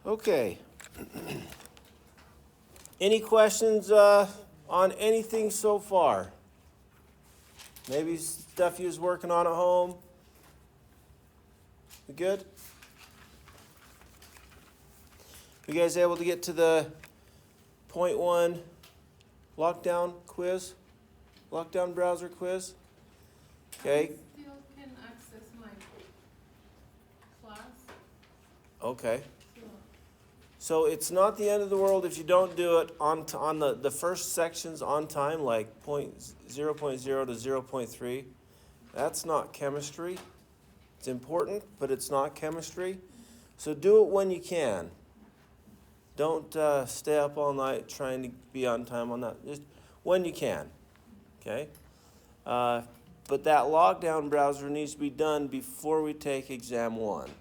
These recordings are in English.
Okay. Any questions on anything so far? Maybe stuff you was working on at home? We good? You guys able to get to the point 1 lockdown quiz? Lockdown browser quiz? Okay. I still can access my class. Okay. So it's not the end of the world if you don't do it on the first sections on time, like 0.0 to 0.3. That's not chemistry. It's important, but it's not chemistry. So do it when you can. Don't stay up all night trying to be on time on that. Just when you can, okay? But that lockdown browser needs to be done before we take exam 1.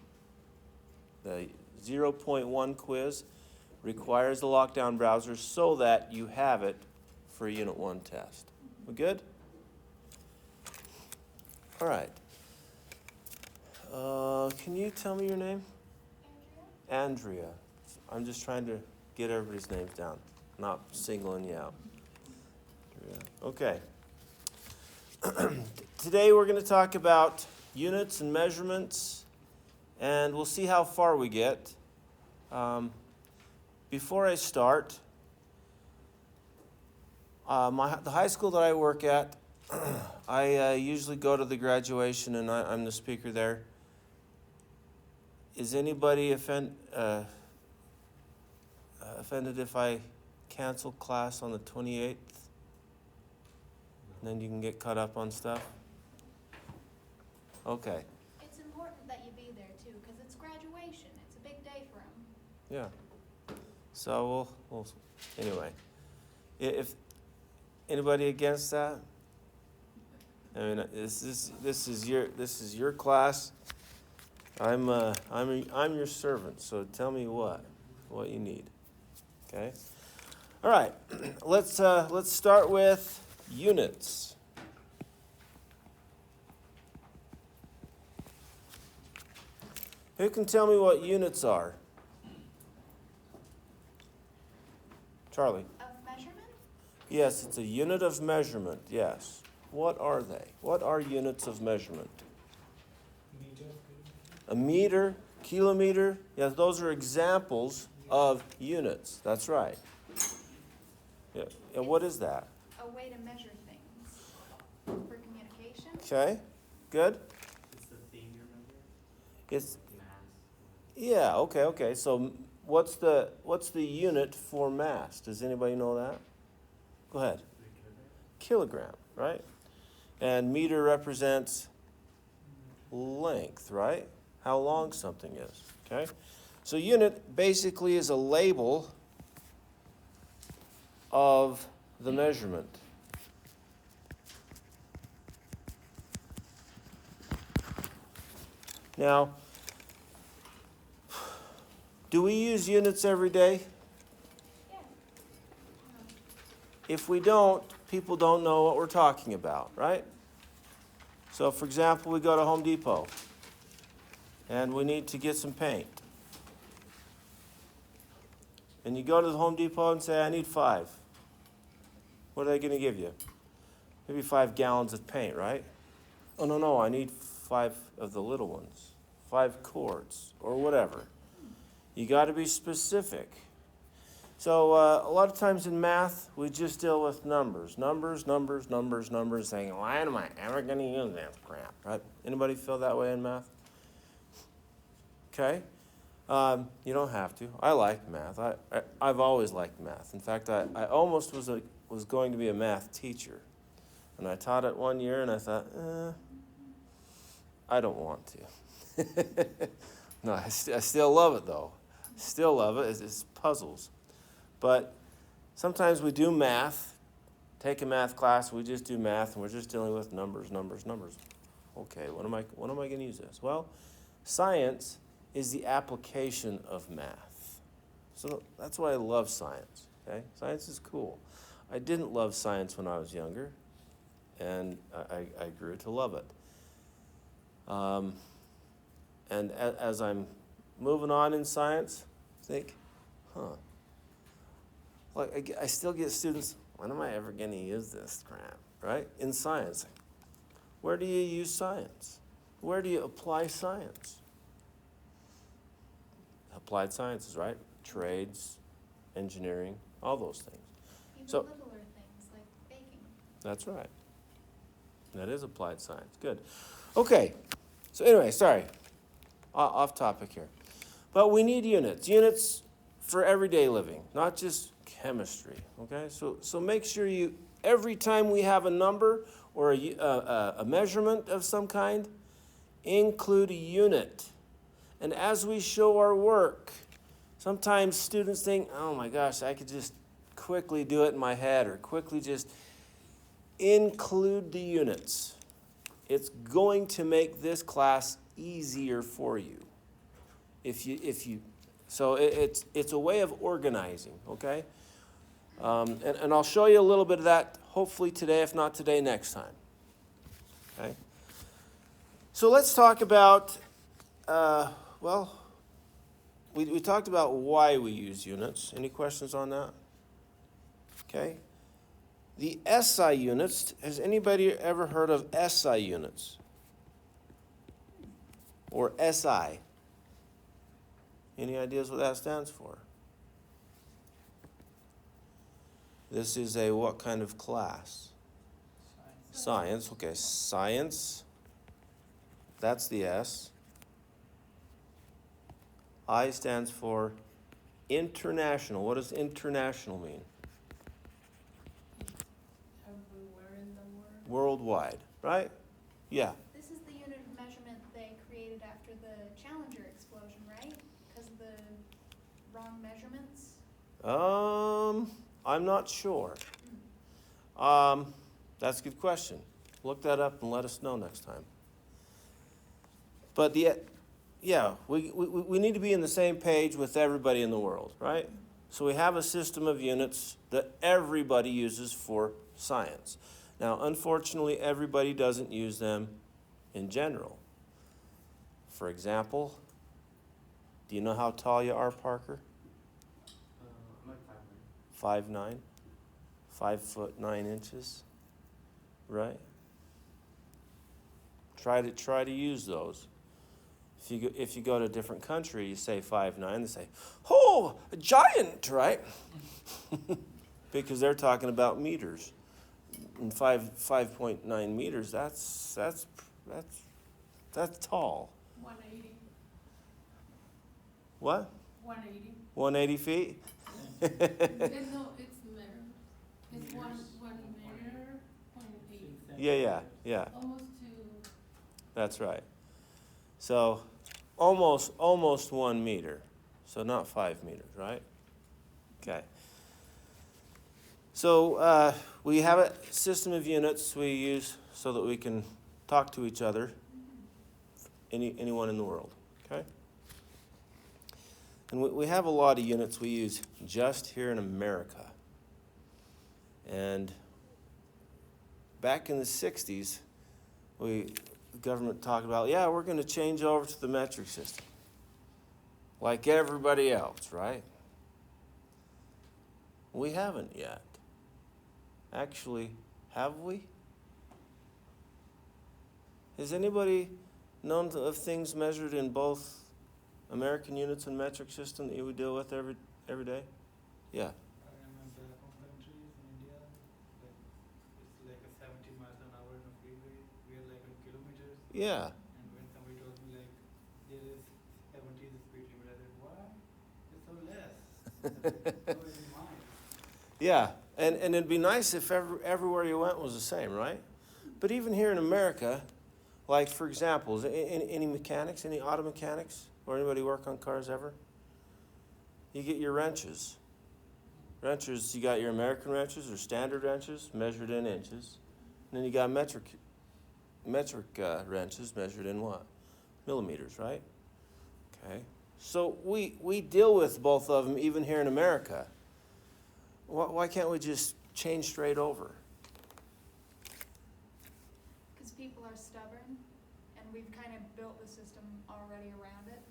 The 0.1 quiz requires the lockdown browser so that you have it for Unit 1 test. We good? All right. Can you tell me your name? Andrea. I'm just trying to get everybody's names down, not singling you out. Okay. Today we're going to talk about units and measurements, and we'll see how far we get. Before I start, the high school that I work at, I usually go to the graduation, and I'm the speaker there. Is anybody offended if I cancel class on the 28th? And then you can get caught up on stuff? Okay. It's important that you be there too, because it's graduation. It's a big day for them. Yeah. So we'll anyway. If anybody against that? I mean, this is your class. I'm your servant. So tell me what you need. Okay. All right. Let's start with units. Who can tell me what units are? Charlie. Of measurement? Yes, it's a unit of measurement, yes. What are they? What are units of measurement? A meter, kilometer, yes, those are examples of units. That's right. Yeah. And what is that? A way to measure things for communication. Okay, good. It's the theme you're remembering? It's Mass. yeah, okay. So what's the unit for mass? Does anybody know that? Go ahead. Kilogram, right? And meter represents length, right? How long something is, okay? So unit basically is a label of the measurement. Now, do we use units every day? Yeah. If we don't, people don't know what we're talking about, right? So, for example, we go to Home Depot and we need to get some paint. And you go to the Home Depot and say, I need 5. What are they going to give you? Maybe 5 gallons of paint, right? Oh, no, I need 5 of the little ones, 5 quarts, or whatever. You got to be specific. So a lot of times in math, we just deal with numbers, saying, why am I ever going to use that crap? Right? Anybody feel that way in math? Okay. You don't have to. I like math. I've always liked math. In fact, I almost was going to be a math teacher. And I taught it one year, and I thought, I don't want to. No, I still love it, though. Still love it. It's puzzles. But sometimes we do math, take a math class, we just do math, and we're just dealing with numbers. Okay, when am I going to use this? Well, science is the application of math. So that's why I love science, okay? Science is cool. I didn't love science when I was younger, and I grew to love it. And as I'm moving on in science, think, like I still get students, when am I ever going to use this crap, right? In science. Where do you use science? Where do you apply science? Applied sciences, right? Trades, engineering, all those things. Even So- littler things like baking. That's right. That is applied science. Good. Okay. So anyway, sorry. Off topic here. But we need units. Units for everyday living, not just chemistry. Okay? So make sure you, every time we have a number or a measurement of some kind, include a unit. And as we show our work, sometimes students think, oh my gosh, I could just quickly do it in my head, or quickly just include the units. It's going to make this class easier for you. So it's a way of organizing, okay? And I'll show you a little bit of that hopefully today, if not today, next time. Okay? So let's talk about, we talked about why we use units. Any questions on that? Okay. The SI units, has anybody ever heard of SI units? Or SI? Any ideas what that stands for? This is a what kind of class? Science. Okay, science. That's the S. I stands for international. What does international mean? Everywhere in the world. Worldwide, right? Yeah. This is the unit of measurement they created after the Challenger explosion, right? Because of the wrong measurements? I'm not sure. That's a good question. Look that up and let us know next time. But we need to be in the same page with everybody in the world, right? So we have a system of units that everybody uses for science. Now, unfortunately, everybody doesn't use them in general. For example, do you know how tall you are, Parker? I'm like 5'9". 5'9", 5'9", right? Try to use those. If you go to a different country, you say 5'9", they say, "Oh, a giant," right? Because they're talking about meters. And 5.9 meters, that's tall. 180. What? 180. 180 feet? No, it's meter. It's one meter, 0.8. Yeah. Almost 2. That's right. So almost 1 meter. So not 5 meters, right? Okay. So we have a system of units we use so that we can talk to each other, anyone in the world, okay? And we have a lot of units we use just here in America. And back in the 60s, the government talked about, we're going to change over to the metric system, like everybody else, right? We haven't yet. Actually, have we? Has anybody known of things measured in both American units and metric system that you would deal with every day? Yeah. I remember home countries in India, like it's like a 70 miles an hour in a freeway. We are like in kilometers. Yeah. And when somebody told me like there is 70 is the speed limit, I said, why? It's so less. So it's in mind. Yeah. And it'd be nice if everywhere you went was the same, right? But even here in America, like for example, any mechanics, any auto mechanics, or anybody work on cars ever? You get your wrenches. Wrenches, you got your American wrenches or standard wrenches measured in inches. And then you got metric wrenches measured in what? Millimeters, right? Okay. So we deal with both of them even here in America. Why can't we just change straight over? Because people are stubborn, and we've kind of built the system already around it.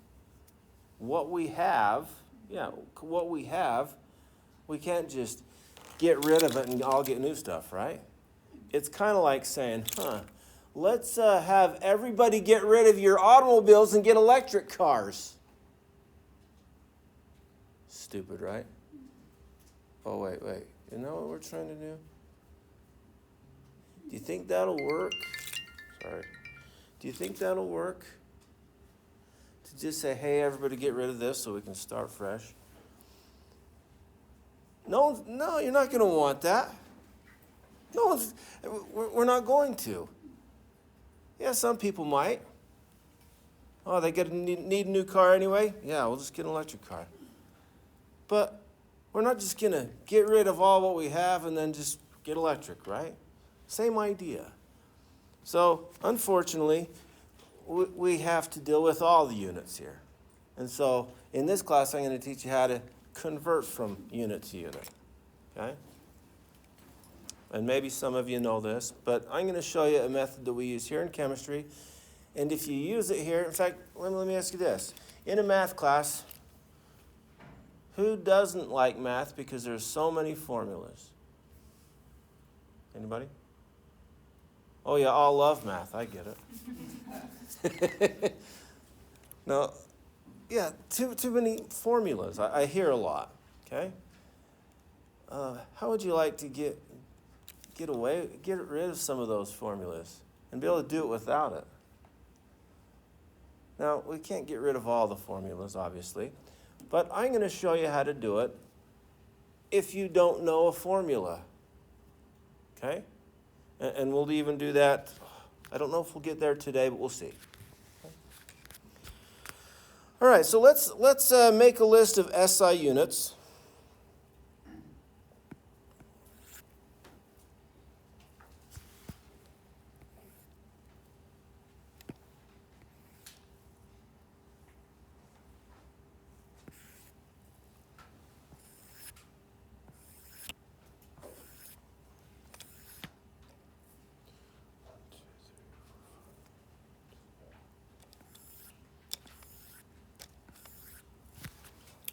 What we have Yeah, what we have, we can't just get rid of it and all get new stuff, right? It's kind of like saying, let's have everybody get rid of your automobiles and get electric cars. Stupid, right? Oh, wait. Isn't that what we're trying to do? Do you think that'll work? Sorry. Do you think that'll work? To just say, hey, everybody get rid of this so we can start fresh? No, you're not going to want that. No, we're not going to. Yeah, some people might. Oh, they need a new car anyway? Yeah, we'll just get an electric car. But we're not just going to get rid of all what we have and then just get electric, right? Same idea. So, unfortunately, we have to deal with all the units here. And so, in this class, I'm going to teach you how to convert from unit to unit. Okay? And maybe some of you know this, but I'm going to show you a method that we use here in chemistry. And if you use it here, in fact, let me ask you this. In a math class, who doesn't like math because there's so many formulas? Anybody? Oh, yeah, all love math. I get it. No, yeah, too many formulas. I hear a lot, okay? How would you like to get rid of some of those formulas and be able to do it without it? Now, we can't get rid of all the formulas, obviously, but I'm going to show you how to do it if you don't know a formula, okay? And we'll even do that. I don't know if we'll get there today, but we'll see. All right, so let's make a list of SI units.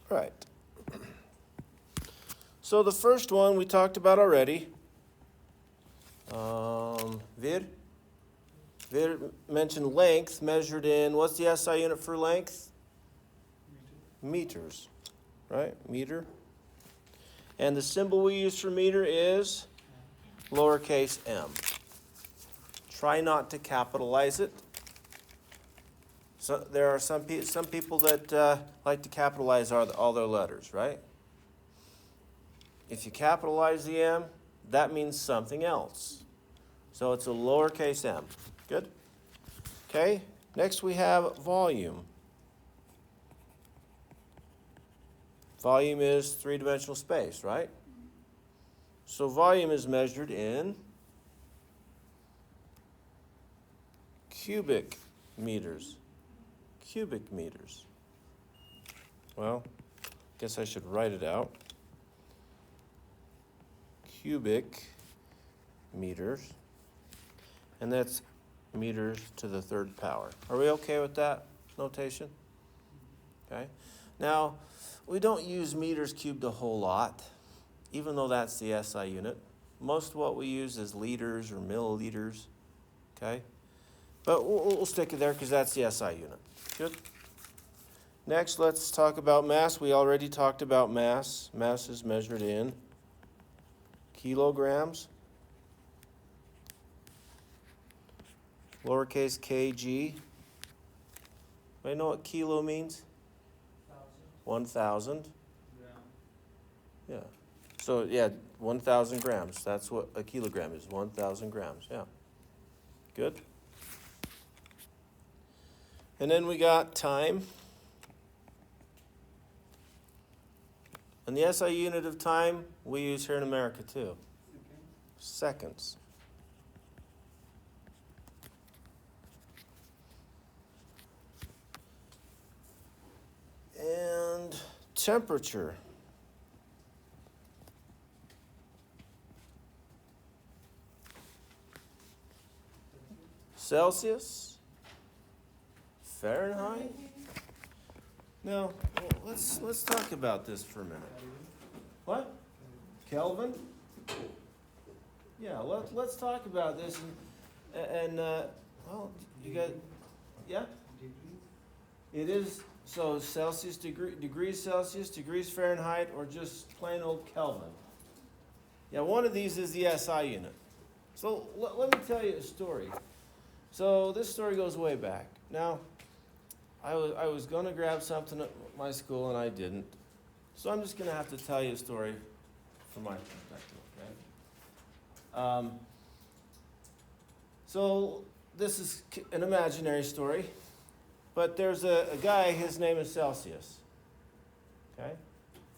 Right. So the first one we talked about already. Vir mentioned length measured in, what's the SI unit for length? Meters, right? Meter. And the symbol we use for meter is lowercase m. Try not to capitalize it. So there are some people that like to capitalize all their letters, right? If you capitalize the M, that means something else. So it's a lowercase m. Good? Okay, next we have volume. Volume is three-dimensional space, right? So volume is measured in cubic meters. Cubic meters. Well, I guess I should write it out. Cubic meters. And that's meters to the third power. Are we okay with that notation? Okay. Now, we don't use meters cubed a whole lot, even though that's the SI unit. Most of what we use is liters or milliliters. Okay. But we'll stick it there because that's the SI unit. Good. Next, let's talk about mass. We already talked about mass. Mass is measured in kilograms. Lowercase kg. Anybody know what kilo means? 1,000. Yeah. So, yeah, 1,000 grams. That's what a kilogram is, 1,000 grams. Yeah. Good. And then we got time. And the SI unit of time we use here in America too. Seconds. And temperature. Celsius. Fahrenheit. Now, let's talk about this for a minute. What? Kelvin? Yeah, let's talk about this and well, you got, yeah? It is, so Celsius, degrees Celsius, degrees Fahrenheit, or just plain old Kelvin. Yeah, one of these is the SI unit. So let me tell you a story. So this story goes way back. Now, I was going to grab something at my school and I didn't. So I'm just going to have to tell you a story from my perspective, okay? So this is an imaginary story, but there's a guy, his name is Celsius. Okay?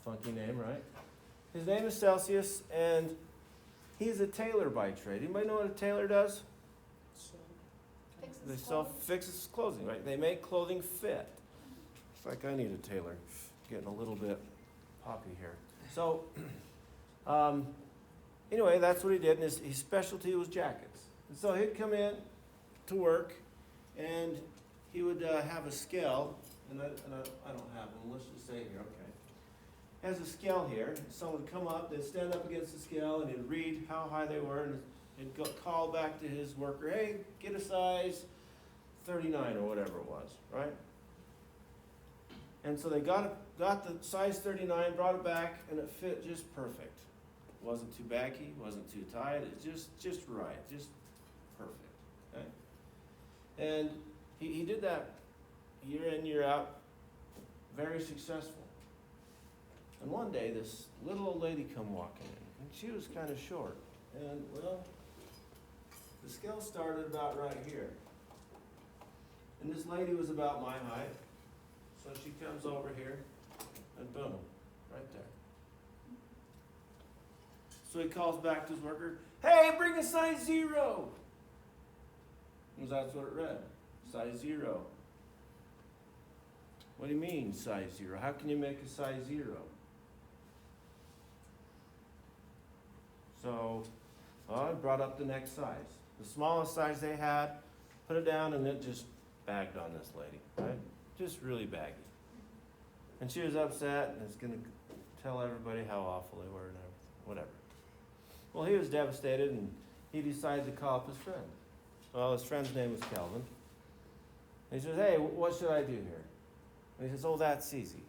Funky name, right? His name is Celsius, and he's a tailor by trade. Anybody know what a tailor does? They fixes clothing, right? They make clothing fit. It's like I need a tailor. Getting a little bit poppy here. So, anyway, that's what he did, and his specialty was jackets. And so he'd come in to work, and he would have a scale, and I don't have one. Let's just say here, okay. Has a scale here. Someone would come up, they'd stand up against the scale, and he'd read how high they were, and he'd call back to his worker, hey, get a size 39 or whatever it was, right? And so they got the size 39, brought it back, and it fit just perfect. It wasn't too baggy, wasn't too tight, it's just right, just perfect, okay? And he did that year in, year out, very successful. And one day, this little old lady come walking in, and she was kind of short. And, well, the scale started about right here. And this lady was about my height. So she comes over here, and boom, right there. So he calls back to his worker, hey, bring a size 0. And that's what it read, size 0. What do you mean, size 0? How can you make a size 0? So, I brought up the next size. The smallest size they had, put it down, and it just bagged on this lady, right? Just really baggy. And she was upset and was going to tell everybody how awful they were and everything, whatever. Well, he was devastated, and he decided to call up his friend. Well, his friend's name was Kelvin. And he says, hey, what should I do here? And he says, oh, that's easy.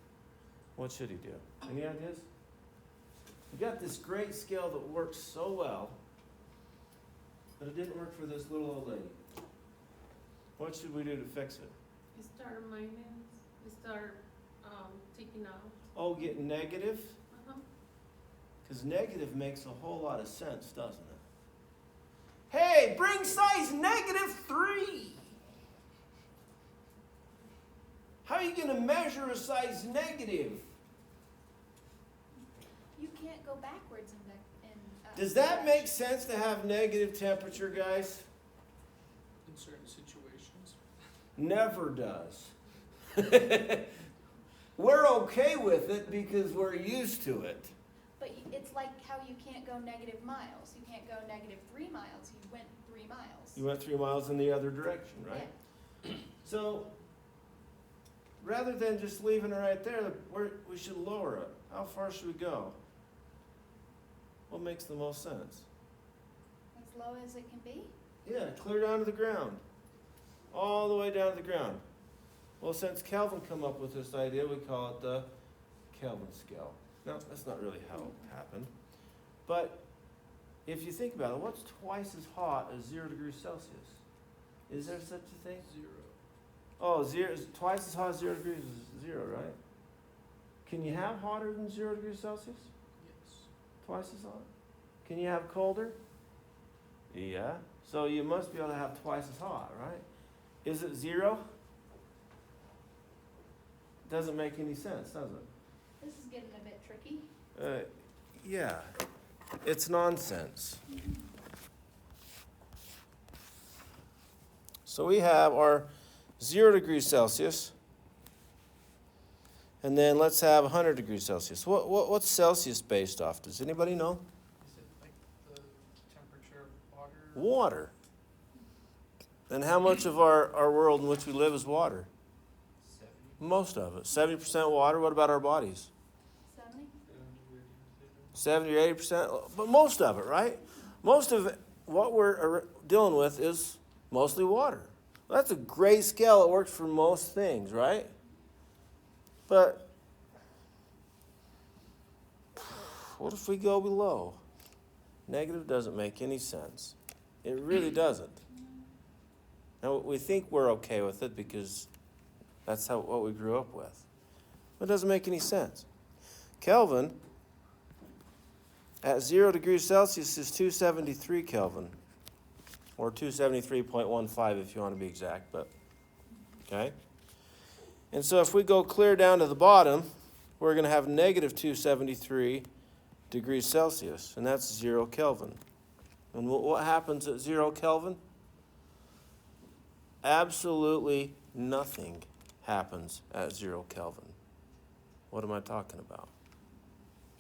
What should he do? Any ideas? We got this great scale that works so well, but it didn't work for this little old lady. What should we do to fix it? You start minus, you start taking out. Oh, get negative? Uh-huh. Because negative makes a whole lot of sense, doesn't it? Hey, bring size -3. How are you going to measure a size negative? You can't go backwards in Does that make sense to have negative temperature, guys? In certain situations. Never does. We're okay with it because we're used to it. But it's like how you can't go negative miles. You can't go -3 miles. You went 3 miles. You went 3 miles in the other direction, right? Yeah. So, rather than just leaving it right there, we should lower it. How far should we go? What makes the most sense? As low as it can be? Yeah, clear down to the ground. All the way down to the ground. Well, since Kelvin come up with this idea, we call it the Kelvin scale. Now, that's not really how it happened. But if you think about it, what's twice as hot as 0 degrees Celsius? Is there such a thing? 0. Oh, twice as hot as 0 degrees is 0, right? Can you have hotter than 0 degrees Celsius? Yes. Twice as hot? Can you have colder? Yeah. So you must be able to have twice as hot, right? Is it 0? Doesn't make any sense, does it? This is getting a bit tricky. Yeah. It's nonsense. So we have our 0 degrees Celsius. And then let's have 100 degrees Celsius. What's Celsius based off? Does anybody know? Is it like the temperature of water? Water. And how much of our world in which we live is water? 70%. Most of it. 70% water. What about our bodies? 70? 70 or 80%? But most of it, right? Most of it, what we're dealing with is mostly water. Well, that's a great scale. It works for most things, right? But what if we go below? Negative doesn't make any sense. It really doesn't. Now, we think we're okay with it because that's what we grew up with. But it doesn't make any sense. Kelvin, at 0 degrees Celsius, is 273 Kelvin. Or 273.15 if you want to be exact. But okay? And so if we go clear down to the bottom, we're going to have negative 273 degrees Celsius. And that's 0 Kelvin. And what happens at 0 Kelvin? Absolutely nothing happens at 0 Kelvin. What am I talking about?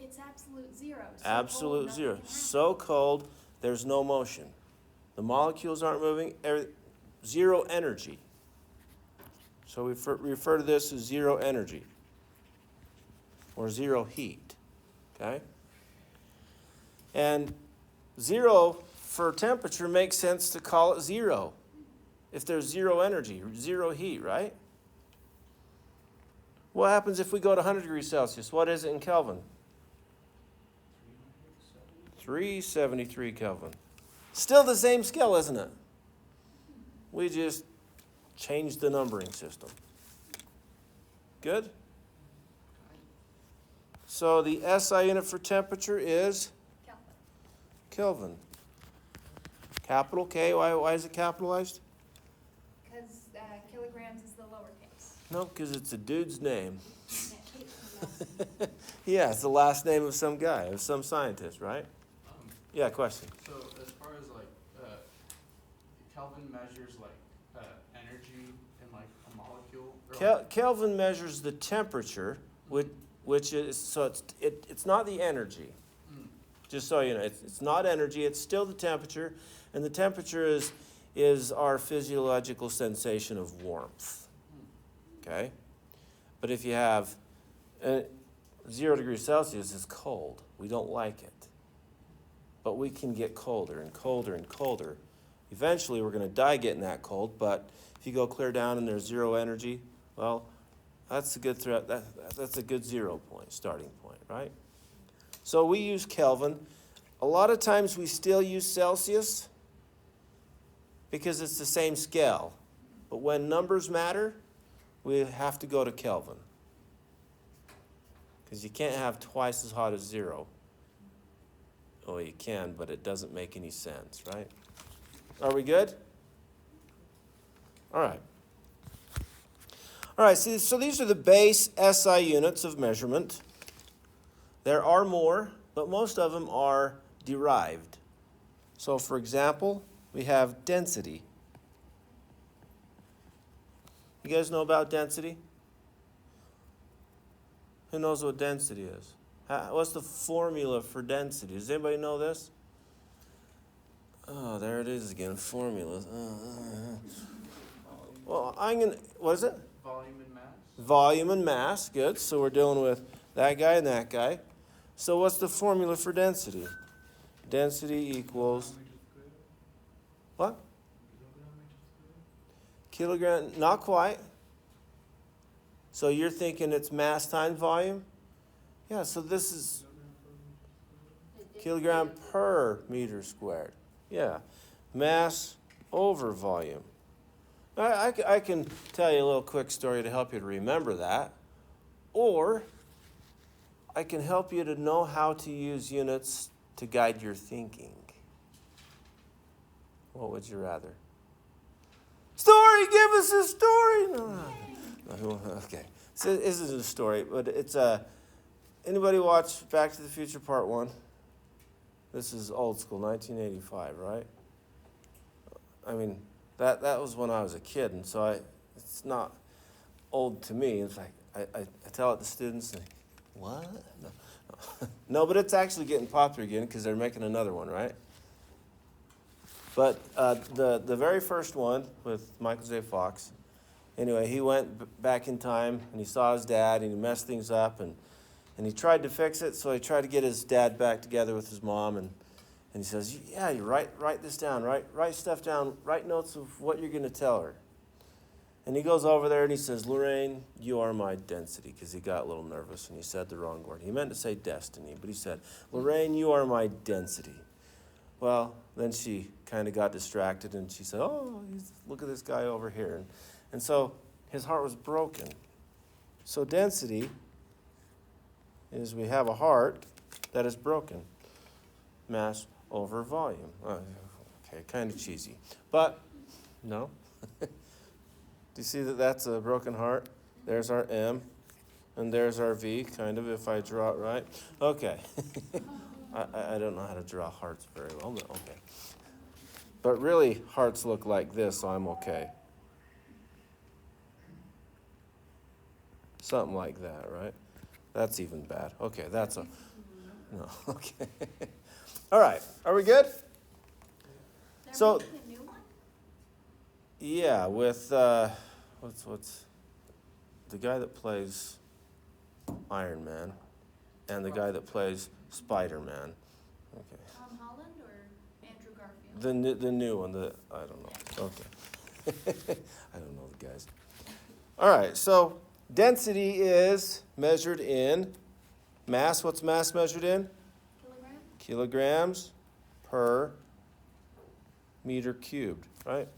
It's absolute zero. So Absolute cold, zero. nothing can So cold, there's no motion. The molecules aren't moving. Zero energy. So we refer to this as zero energy or zero heat. Okay? And zero for temperature makes sense to call it zero. If there's zero energy, zero heat, right? What happens if we go to 100 degrees Celsius? What is it in Kelvin? 373 Kelvin. Still the same scale, isn't it? We just changed the numbering system. Good? So the SI unit for temperature is Kelvin. Kelvin. Capital K, why is it capitalized? Because kilograms is the lowercase. No, because it's a dude's name. Yeah. Yeah, it's the last name of some guy, of some scientist, right? Yeah, question. So as far as like, Kelvin measures like, energy in like a molecule? Or Kelvin measures the temperature, which is, so it's not the energy. Just so you know, it's not energy, it's still the temperature, and the temperature is our physiological sensation of warmth. Okay? But if you have 0 degrees Celsius is cold. We don't like it. But we can get colder and colder and colder. Eventually, we're going to die getting that cold, but if you go clear down and there's zero energy, well, that's a good threat. That's a good 0 point, starting point, right? So we use Kelvin. A lot of times we still use Celsius because it's the same scale. But when numbers matter, we have to go to Kelvin. Because you can't have twice as hot as 0. Oh, you can, but it doesn't make any sense, right? Are we good? All right. All right, so these are the base SI units of measurement. There are more, but most of them are derived. So, for example, we have density. You guys know about density? Who knows what density is? What's the formula for density? Does anybody know this? Oh, there it is again, formulas. Well, what is it? volume and mass? Volume and mass, good. So we're dealing with that guy and that guy. So what's the formula for density? Density equals, what? Kilogram, not quite. So you're thinking it's mass times volume? Yeah, so this is kilogram per meter squared. Yeah, mass over volume. I can tell you a little quick story to help you to remember that. Or I can help you to know how to use units to guide your thinking. What would you rather? Story, give us a story. No. Okay, so this isn't a story, but it's anybody watch Back to the Future Part 1? This is old school, 1985, right? I mean, that was when I was a kid, and so it's not old to me. It's like I tell it to students, and what? No, but it's actually getting popular again because they're making another one, right? But the very first one with Michael J. Fox, Anyway, he went back in time, and he saw his dad, and he messed things up, and he tried to fix it, so he tried to get his dad back together with his mom, and he says, yeah, you write this down, write stuff down, write notes of what you're going to tell her. And he goes over there and he says, Lorraine, you are my density, because he got a little nervous and he said the wrong word. He meant to say destiny, but he said, Lorraine, you are my density. Well, then she kind of got distracted and she said, oh, look at this guy over here. And so his heart was broken. So density is we have a heart that is broken. Mass over volume. Okay, kind of cheesy. But, no. Do you see that that's a broken heart? There's our M, and there's our V, kind of, if I draw it right. Okay. I don't know how to draw hearts very well, but okay. But really, hearts look like this, so I'm okay. Something like that, right? That's even bad. Okay, that's a... No, okay. All right, are we good? They're So- making a new one? Yeah, with, what's the guy that plays Iron Man and the guy that plays Spider-Man. Okay. Tom Holland or Andrew Garfield? The new one, I don't know. Okay. I don't know the guys. All right, so density is measured in mass. What's mass measured in? Kilogram? Kilograms per meter cubed, right?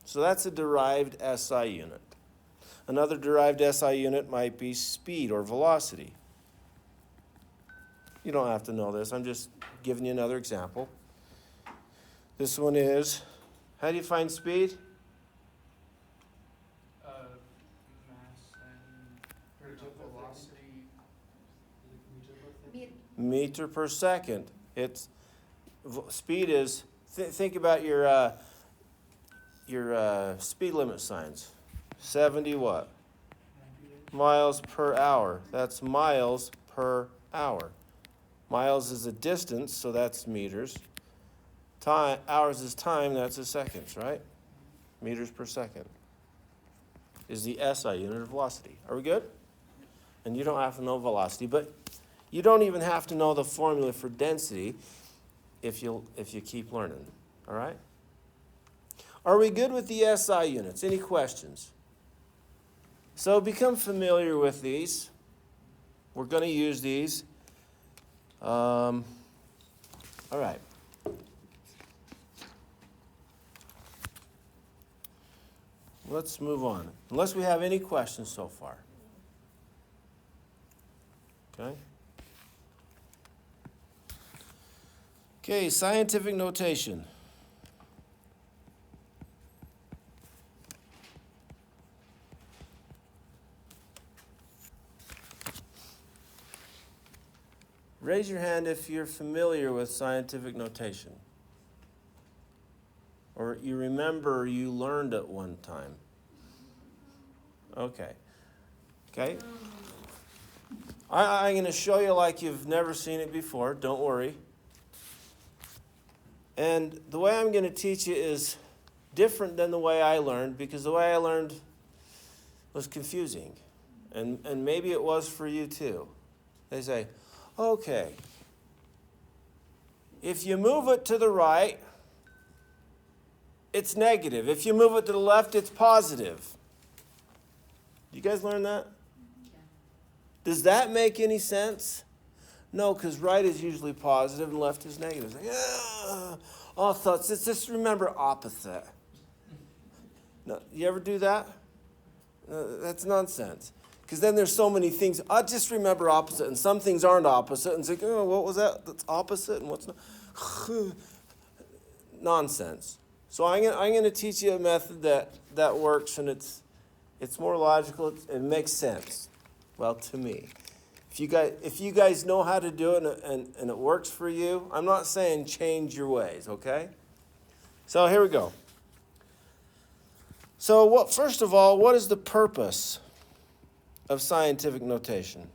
So that's a derived SI unit. Another derived SI unit might be speed or velocity. You don't have to know this. I'm just giving you another example. This one is, how do you find speed? Mass and velocity. Meter per second. It's speed is think about your speed limit signs. 70 what? Miles per hour. That's miles per hour. Miles is a distance, so that's meters. Time, hours is time, that's a seconds, right? Meters per second is the SI unit of velocity. Are we good? And you don't have to know velocity, but you don't even have to know the formula for density if you keep learning. All right? Are we good with the SI units? Any questions? So become familiar with these. We're going to use these. All right. Let's move on. Unless we have any questions so far. Okay? Okay, scientific notation. Raise your hand if you're familiar with scientific notation. Or you remember you learned it one time. Okay. Okay? I'm going to show you like you've never seen it before. Don't worry. And the way I'm going to teach you is different than the way I learned, because the way I learned was confusing. And maybe it was for you too. They say, okay, if you move it to the right, it's negative. If you move it to the left, it's positive. You guys learn that? Does that make any sense? No, because right is usually positive and left is negative. It's like, all thoughts. Just remember opposite. No, you ever do that? No, that's nonsense. Because then there's so many things. I just remember opposite, and some things aren't opposite. And it's like, oh, what was that? That's opposite, and what's not? Nonsense. So I'm going to teach you a method that works, and it's more logical. It makes sense. Well, to me. If you guys know how to do it and it works for you, I'm not saying change your ways, okay? So here we go. So first of all, what is the purpose of scientific notation?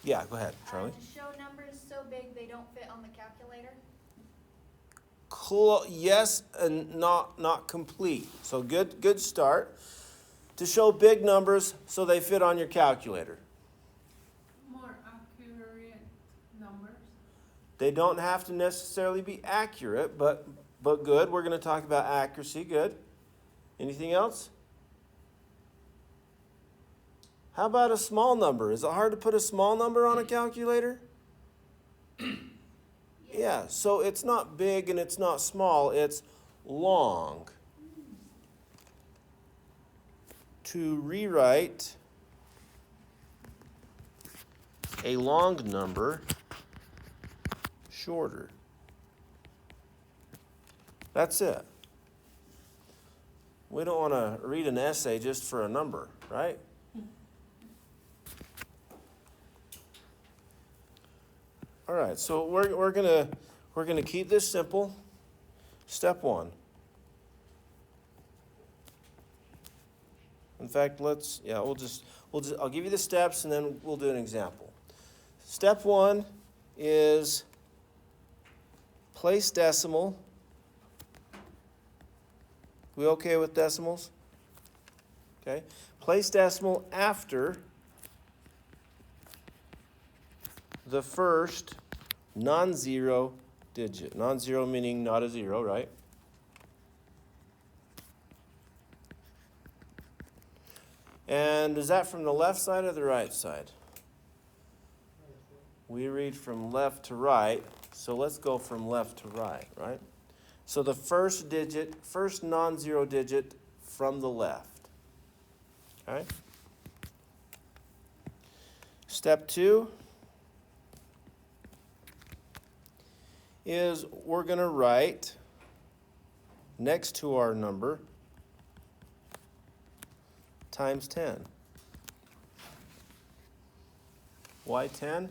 Yeah, go ahead, Charlie. To show numbers so big they don't fit on the calculator. yes and not complete. So good start. To show big numbers so they fit on your calculator. More accurate numbers. They don't have to necessarily be accurate, but good. We're going to talk about accuracy. Good. Anything else? How about a small number? Is it hard to put a small number on a calculator? Yeah, so it's not big and it's not small, it's long. To rewrite a long number shorter. That's it. We don't want to read an essay just for a number, right? All right, so we're gonna keep this simple. Step one. In fact, we'll just I'll give you the steps and then we'll do an example. Step one is place decimal. We okay with decimals? Okay. Place decimal after the first non-zero digit. Non-zero meaning not a zero, right? And is that from the left side or the right side? We read from left to right, so let's go from left to right, right? So the first non-zero digit from the left. Okay? Step two is we're going to write next to our number times 10. Why 10?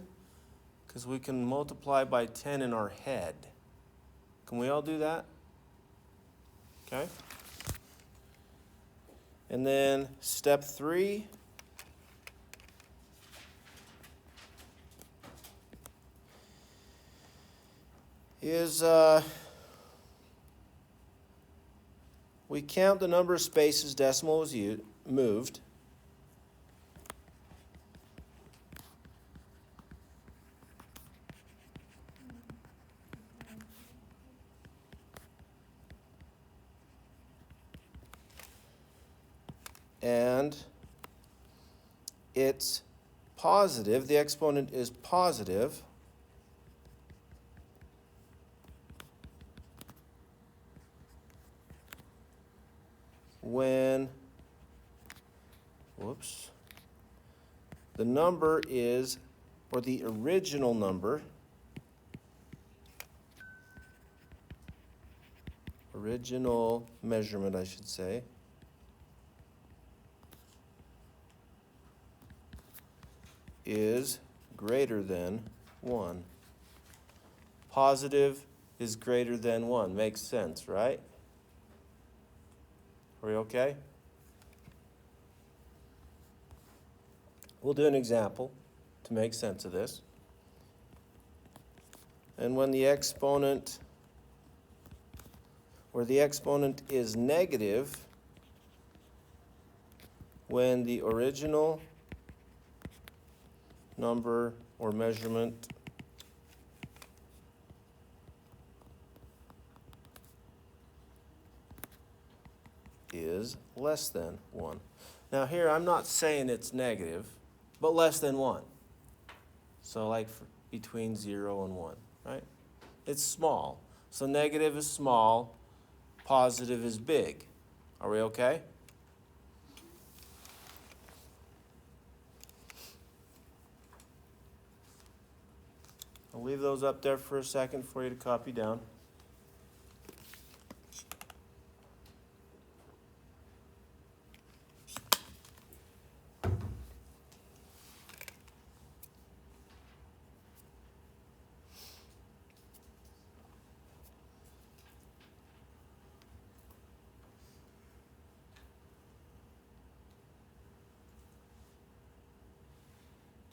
Because we can multiply by 10 in our head. Can we all do that? Okay. And then step 3 is we count the number of spaces decimal was moved. And it's positive, the exponent is positive when, the number is, or the original number, original measurement, I should say, is greater than 1. Positive is greater than 1. Makes sense, right? Are we okay? We'll do an example to make sense of this. And when the exponent, is negative, when the original number or measurement is less than 1. Now here I'm not saying it's negative, but less than 1. So like between 0 and 1, right? It's small. So negative is small, positive is big. Are we okay? I'll leave those up there for a second for you to copy down.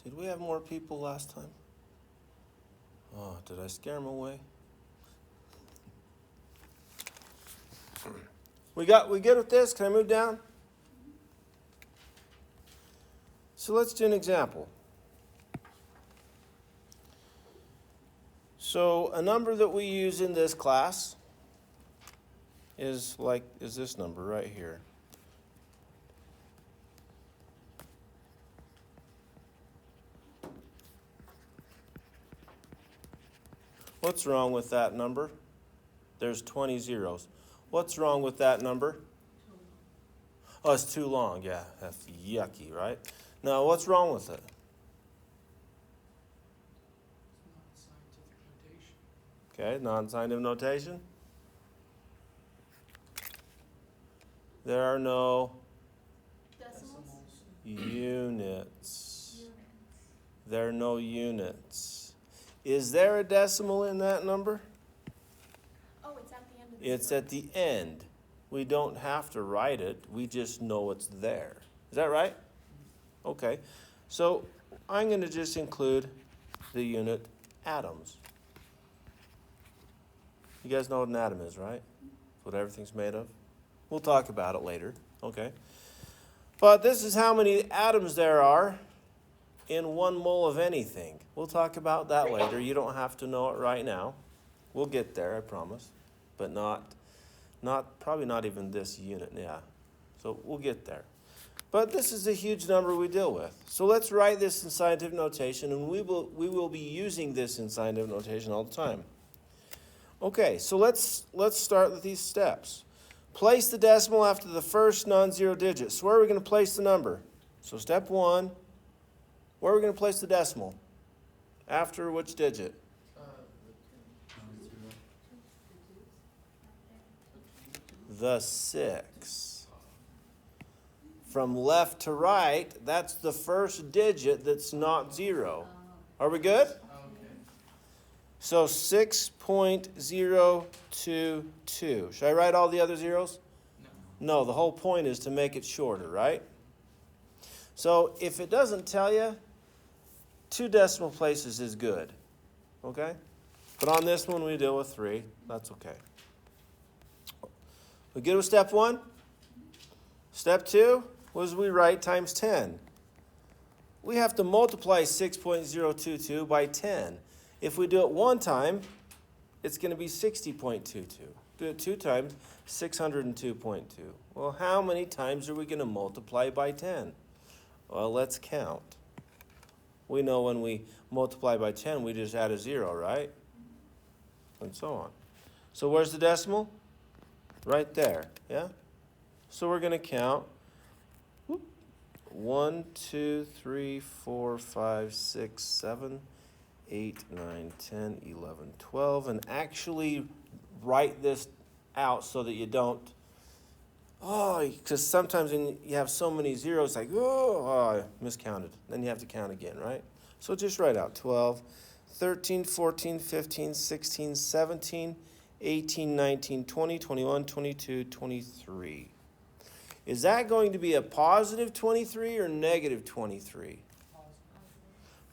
Did we have more people last time? Oh, did I scare them away? We good with this? Can I move down? So let's do an example. So a number that we use in this class is this number right here. What's wrong with that number? There's 20 zeros. What's wrong with that number? Oh, it's too long. Yeah, that's yucky, right? Now, what's wrong with it? It's not scientific notation. Okay, non-scientific notation. There are no Decimals? units. Units. There are no units. Is there a decimal in that number? Oh, it's at the end of the It's at the end. We don't have to write it. We just know it's there. Is that right? Okay. So I'm going to just include the unit atoms. You guys know what an atom is, right? It's what everything's made of. We'll talk about it later. Okay. But this is how many atoms there are in 1 mole of anything. We'll talk about that later. You don't have to know it right now. We'll get there, I promise. But probably not even this unit, yeah. So we'll get there. But this is a huge number we deal with. So let's write this in scientific notation, and we will be using this in scientific notation all the time. Okay, so let's start with these steps. Place the decimal after the first non-zero digit. So where are we going to place the number? So step 1, where are we going to place the decimal? After which digit? The 6. From left to right, that's the first digit that's not 0. Are we good? Okay. So 6.022. Should I write all the other zeros? No. No, the whole point is to make it shorter, right? So if it doesn't tell you, 2 decimal places is good. Okay? But on this one, we deal with 3. That's okay. We good with step 1? Step 2 was we write times 10. We have to multiply 6.022 by 10. If we do it 1 time, it's going to be 60.22. Do it 2 times, 602.2. Well, how many times are we going to multiply by 10? Well, let's count. We know when we multiply by 10, we just add a 0, right? And so on. So where's the decimal? Right there, yeah? So we're going to count 1, 2, 3, 4, 5, 6, 7, 8, 9, 10, 11, 12, and actually write this out so that you don't, because sometimes when you have so many zeros, like, I miscounted. Then you have to count again, right? So just write out 12, 13, 14, 15, 16, 17, 18, 19, 20, 21, 22, 23. Is that going to be a positive 23 or negative 23?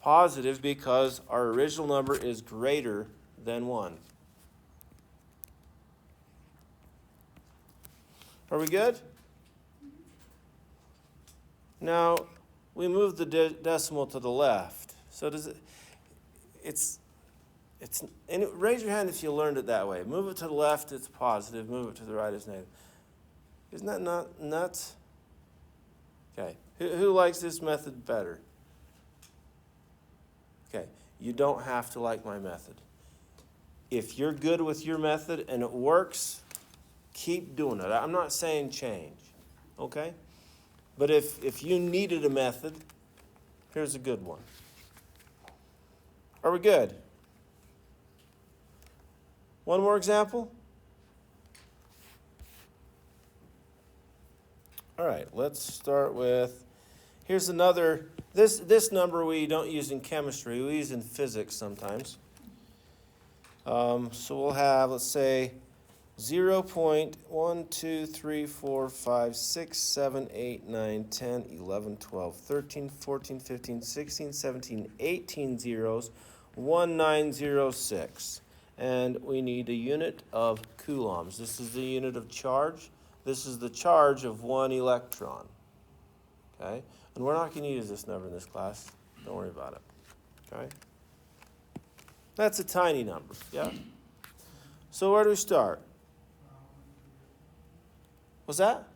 Positive, because our original number is greater than 1. Are we good? Now, we move the decimal to the left. So does it, and raise your hand if you learned it that way. Move it to the left, it's positive. Move it to the right, it's negative. Isn't that not nuts? Okay. Who likes this method better? Okay. You don't have to like my method. If you're good with your method and it works, keep doing it. I'm not saying change. Okay? But if you needed a method, here's a good one. Are we good? One more example? All right, let's start with, here's another, this number we don't use in chemistry, we use in physics sometimes. So we'll have, let's say, 0.1, 2, 3, 4, 5, 6, 7, 8, 9, 10, 11, 12, 13, 14, 15, 16, 17, 18 zeros, 1906. And we need a unit of coulombs. This is the unit of charge. This is the charge of one electron. Okay? And we're not going to use this number in this class. Don't worry about it. Okay? That's a tiny number, yeah? So where do we start? What's that?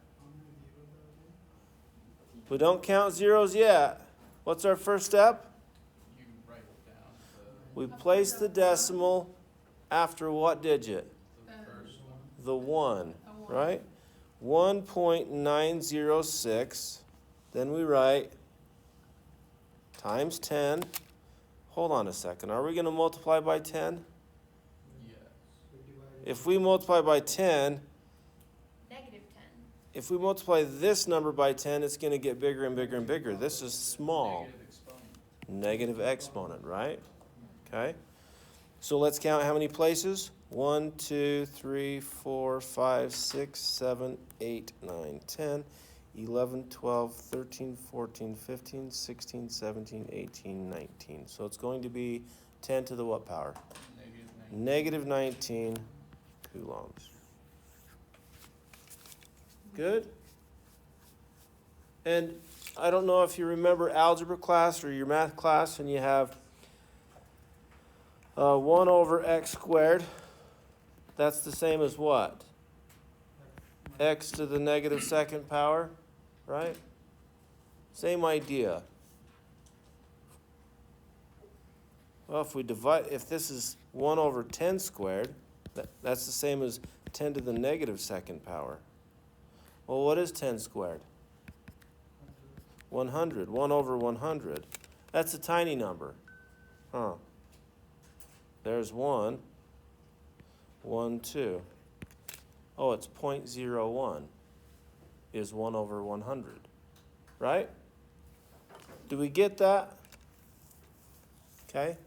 We don't count zeros yet. What's our first step? You write down We place the decimal after what digit? the first one. The 1, right? 1.906. Then we write times 10. Hold on a second. Are we going to multiply by 10? Yes. If we multiply by 10, Negative 10. if we multiply this number by 10, it's going to get bigger and bigger and bigger. This is small. Negative exponent. Negative exponent, right? Okay. So let's count how many places. 1, 2, 3, 4, 5, 6, 7, 8, 9, 10, 11, 12, 13, 14, 15, 16, 17, 18, 19. So it's going to be 10 to the what power? Negative 19. Negative 19 coulombs. Good? And I don't know if you remember algebra class or your math class, and you have 1 over x squared. That's the same as what? X to the negative second power, right? Same idea. Well, if this is 1 over 10 squared, that's the same as 10 to the negative second power. Well, what is 10 squared? 100. 1 over 100. That's a tiny number. Huh. There's 1. 1, 2. Oh, it's 0.01 is 1 over 100. Right? Do we get that? Okay.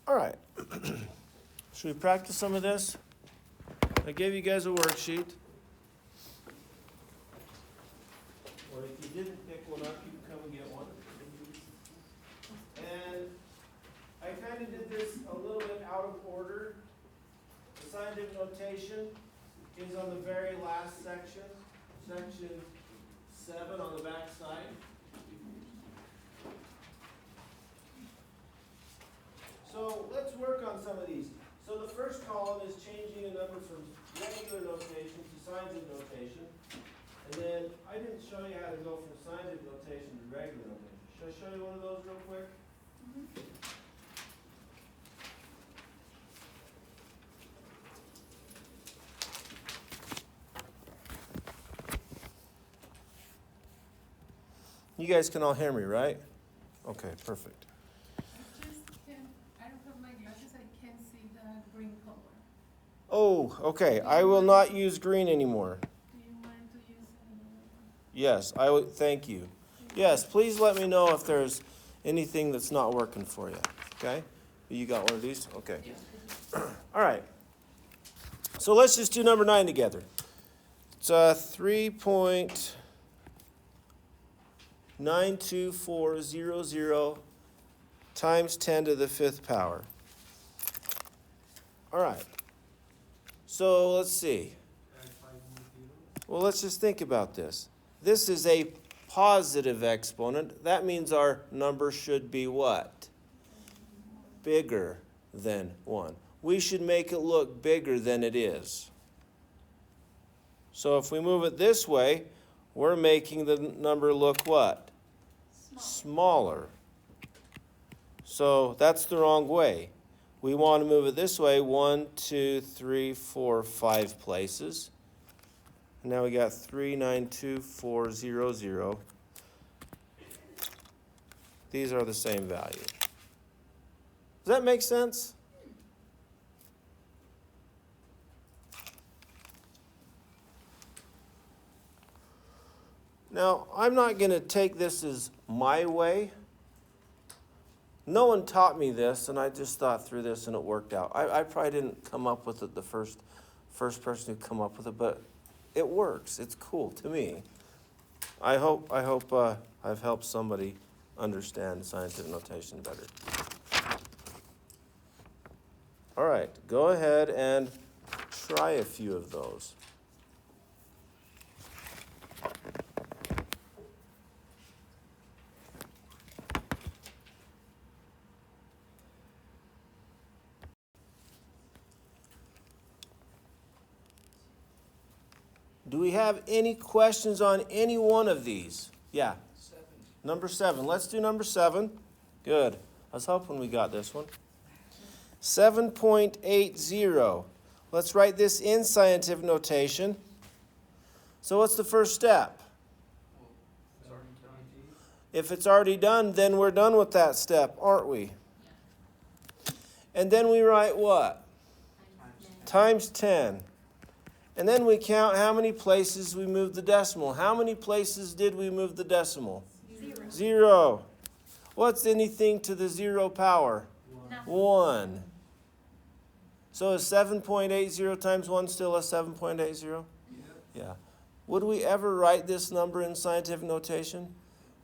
All right. Should we practice some of this? I gave you guys a worksheet. Or if you didn't pick one up, you can come and get one. And I kind of did this a little bit out of order. The scientific notation is on the very last section, section 7 on the back side. So let's work on some of these. So the first column is changing a number from regular notation to scientific notation. And then I didn't show you how to go from scientific notation to regular notation. Should I show you one of those real quick? You guys can all hear me, right? Okay, perfect. I don't have my glasses, I can't see the green color. Oh, okay. I will not use green anymore. Do you want to use another one? Yes, I would. Thank you. Yes, please let me know if there's anything that's not working for you. Okay? You got one of these? Okay. All right. So let's just do number 9 together. It's 3.92400 times 10 to the 5th power. All right. So let's see. Add 5 more zeros. Well, let's just think about this. This is a positive exponent. That means our number should be what? Bigger than 1. We should make it look bigger than it is. So if we move it this way, we're making the number look what? Smaller. So that's the wrong way. We want to move it this way 1, 2, 3, 4, 5 places. Now we got 3.92400. These are the same value. Does that make sense? Now, I'm not going to take this as my way. No one taught me this, and I just thought through this, and it worked out. I probably didn't come up with it the first person who come up with it, but it works. It's cool to me. I hope I've helped somebody understand scientific notation better. All right, go ahead and try a few of those. Do we have any questions on any one of these? Yeah. 7. Number 7. Let's do number 7. Good. I was hoping we got this one. 7.80. Let's write this in scientific notation. So what's the first step? It's already done. If it's already done, then we're done with that step, aren't we? And then we write what? Times 10. And then we count how many places we moved the decimal. How many places did we move the decimal? 0. What's anything to the 0 power? 1. So is 7.80 times 1 still a 7.80? Yeah. Would we ever write this number in scientific notation?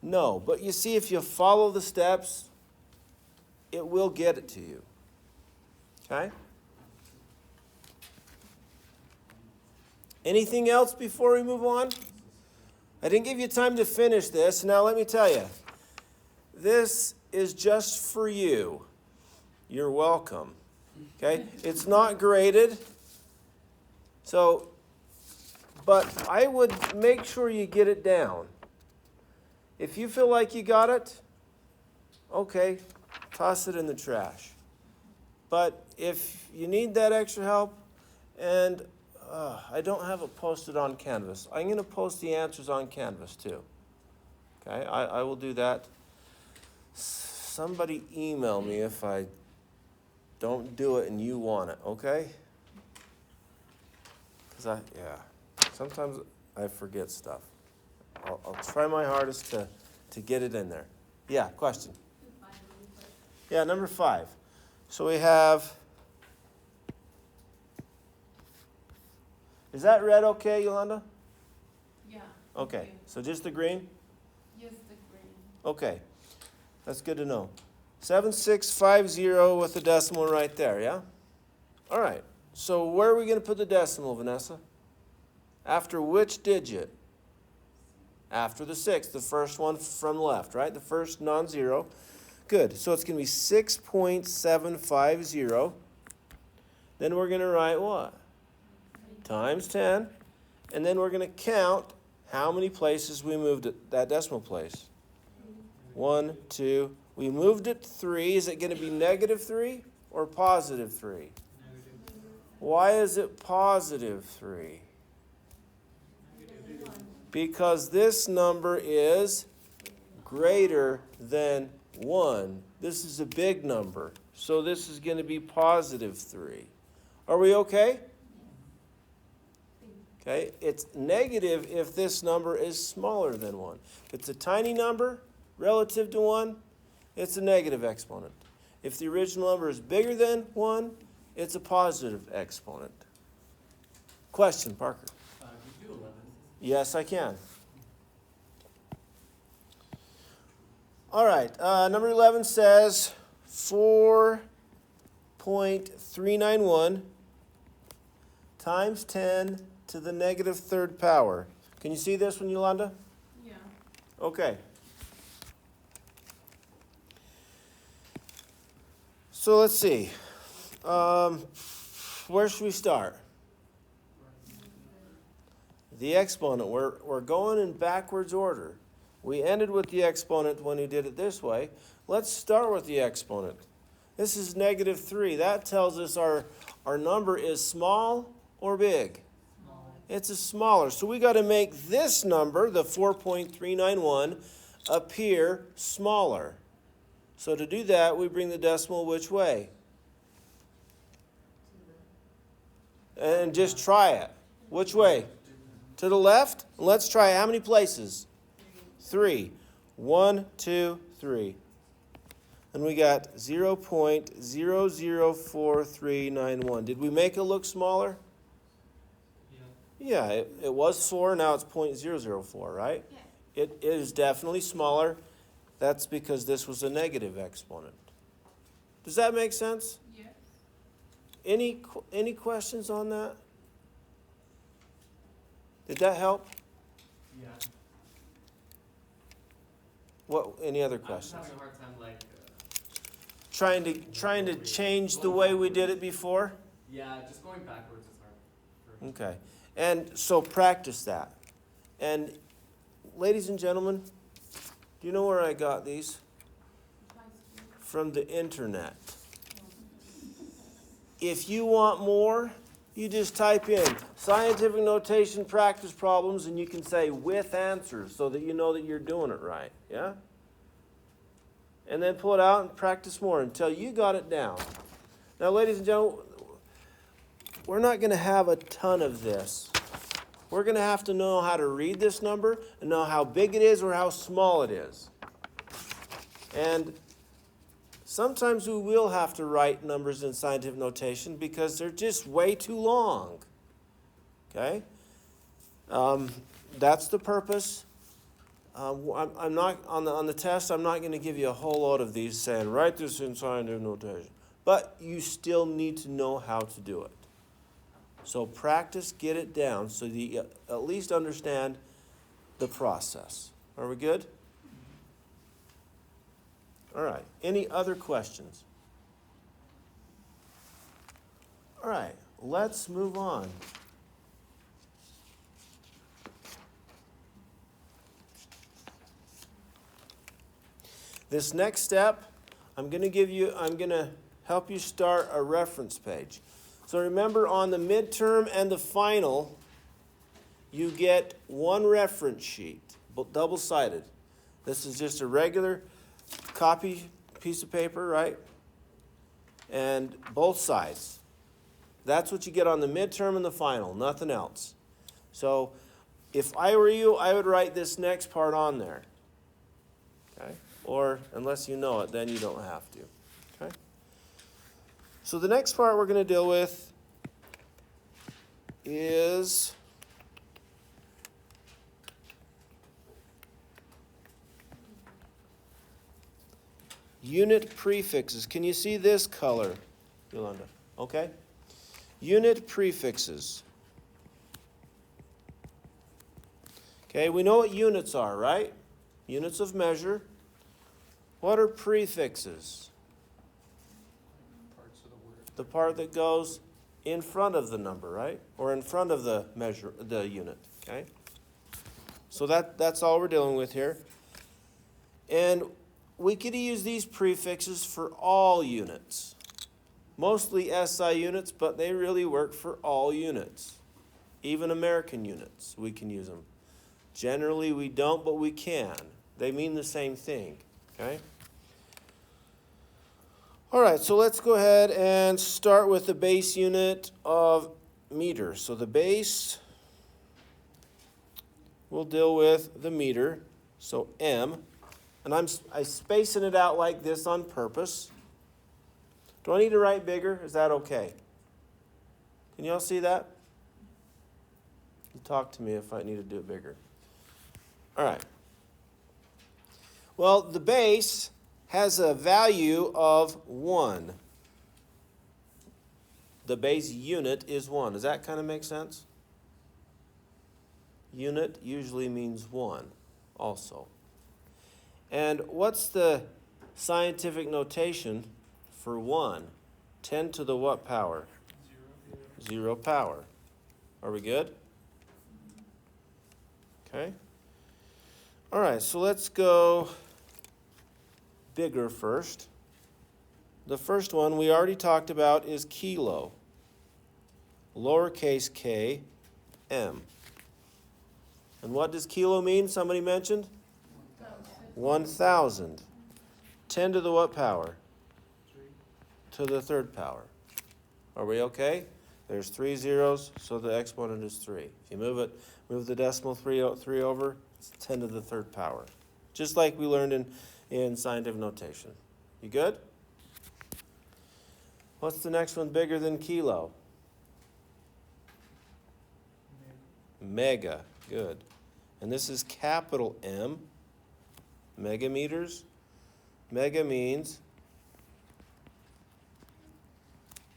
No. But you see, if you follow the steps, it will get it to you. Okay? Anything else before we move on? I didn't give you time to finish this. Now let me tell you. This is just for you. You're welcome. Okay? It's not graded. So, but I would make sure you get it down. If you feel like you got it, okay, toss it in the trash. But if you need that extra help, and I don't have it posted on Canvas. I'm going to post the answers on Canvas too. Okay, I will do that. Somebody email me if I don't do it and you want it, okay? Because sometimes I forget stuff. I'll try my hardest to get it in there. Yeah, question? Yeah, number 5. So we have, is that red okay, Yolanda? Yeah. Okay, so just the green? Yes, the green. Okay, that's good to know. 7650 with the decimal right there, yeah? All right, so where are we going to put the decimal, Vanessa? After which digit? After the 6, the first one from left, right? The first non-zero. Good, so it's going to be 6.750. Then we're going to write what? Times 10. And then we're going to count how many places we moved it, that decimal place. 1, 2. We moved it 3. Is it going to be negative 3 or positive 3? Why is it positive 3? Because this number is greater than 1. This is a big number. So this is going to be positive 3. Are we okay? Okay, it's negative if this number is smaller than 1. If it's a tiny number relative to 1, it's a negative exponent. If the original number is bigger than 1, it's a positive exponent. Question, Parker? Can you do 11? Yes, I can. All right, number 11 says 4.391 times 10 to the negative 3rd power. Can you see this one, Yolanda? Yeah. Okay. So let's see. Where should we start? The exponent. We're going in backwards order. We ended with the exponent when we did it this way. Let's start with the exponent. This is negative 3. That tells us our number is small or big. It's a smaller. So we got to make this number, the 4.391, appear smaller. So to do that, we bring the decimal which way? And just try it. Which way? To the left? Let's try it. How many places? 3. 1, 2, 3. And we got 0.004391. Did we make it look smaller? Yeah, it was 4, now it's 0.004, right? Yeah. It is definitely smaller. That's because this was a negative exponent. Does that make sense? Yes. Any questions on that? Did that help? Yeah. What? Any other I'm just questions? having a hard time, like, Trying to change the way we did it before? yeah, just going backwards is hard. Okay. And so practice that. And ladies and gentlemen, do you know where I got these? From the internet. If you want more, you just type in scientific notation practice problems and you can say with answers so that you know that you're doing it right. Yeah? And then pull it out and practice more until you got it down. Now, ladies and gentlemen, we're not going to have a ton of this. We're going to have to know how to read this number and know how big it is or how small it is. And sometimes we will have to write numbers in scientific notation because they're just way too long. Okay? That's the purpose. I'm not on the test. I'm not going to give you a whole lot of these saying write this in scientific notation. But you still need to know how to do it. So practice, get it down so that you at least understand the process. Are we good? All right. Any other questions? All right. Let's move on. This next step, I'm going to help you start a reference page. So remember, on the midterm and the final, you get one reference sheet, double-sided. This is just a regular copy piece of paper, right? And both sides. That's what you get on the midterm and the final, nothing else. So if I were you, I would write this next part on there. Okay? Or unless you know it, then you don't have to. Okay? So the next part we're going to deal with is unit prefixes. Can you see this color, Yolanda? Okay. Unit prefixes. Okay, we know what units are, right? Units of measure. What are prefixes? Parts of the word. The part that goes in front of the number, right? Or in front of the measure, the unit, okay? So that's all we're dealing with here. And we could use these prefixes for all units. Mostly SI units, but they really work for all units. Even American units, we can use them. Generally, we don't, but we can. They mean the same thing, okay? All right, so let's go ahead and start with the base unit of meter. So the base, we'll deal with the meter, so M. And I'm spacing it out like this on purpose. Do I need to write bigger? Is that okay? Can you all see that? You talk to me if I need to do it bigger. All right. Well, the base has a value of 1. The base unit is 1. Does that kind of make sense? Unit usually means 1 also. And what's the scientific notation for 1? 10 to the what power? 0 power. Are we good? Okay. All right, so let's go bigger first. The first one we already talked about is kilo. Lowercase k, m. And what does kilo mean? Somebody mentioned? 1,000. 10 to the what power? 3. To the third power. Are we okay? There's 3 zeros, so the exponent is 3. If you move the decimal 3 over, it's 10 to the third power. Just like we learned in scientific notation. You good? What's the next one bigger than kilo? Mega. Good. And this is capital M. Megameters. Mega means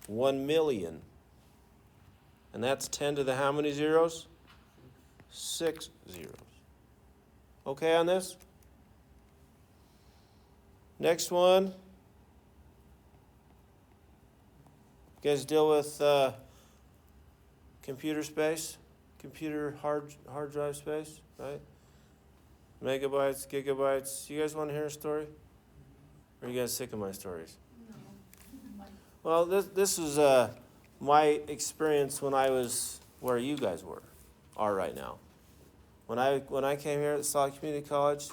1 million. And that's 10 to the how many zeros? 6 zeros. Okay on this? Next one. You guys deal with computer space? computer hard drive space, right? Megabytes, gigabytes. You guys want to hear a story? Or are you guys sick of my stories? No. Well, this is my experience when I was where you guys are right now. When I came here at Salt Lake Community College,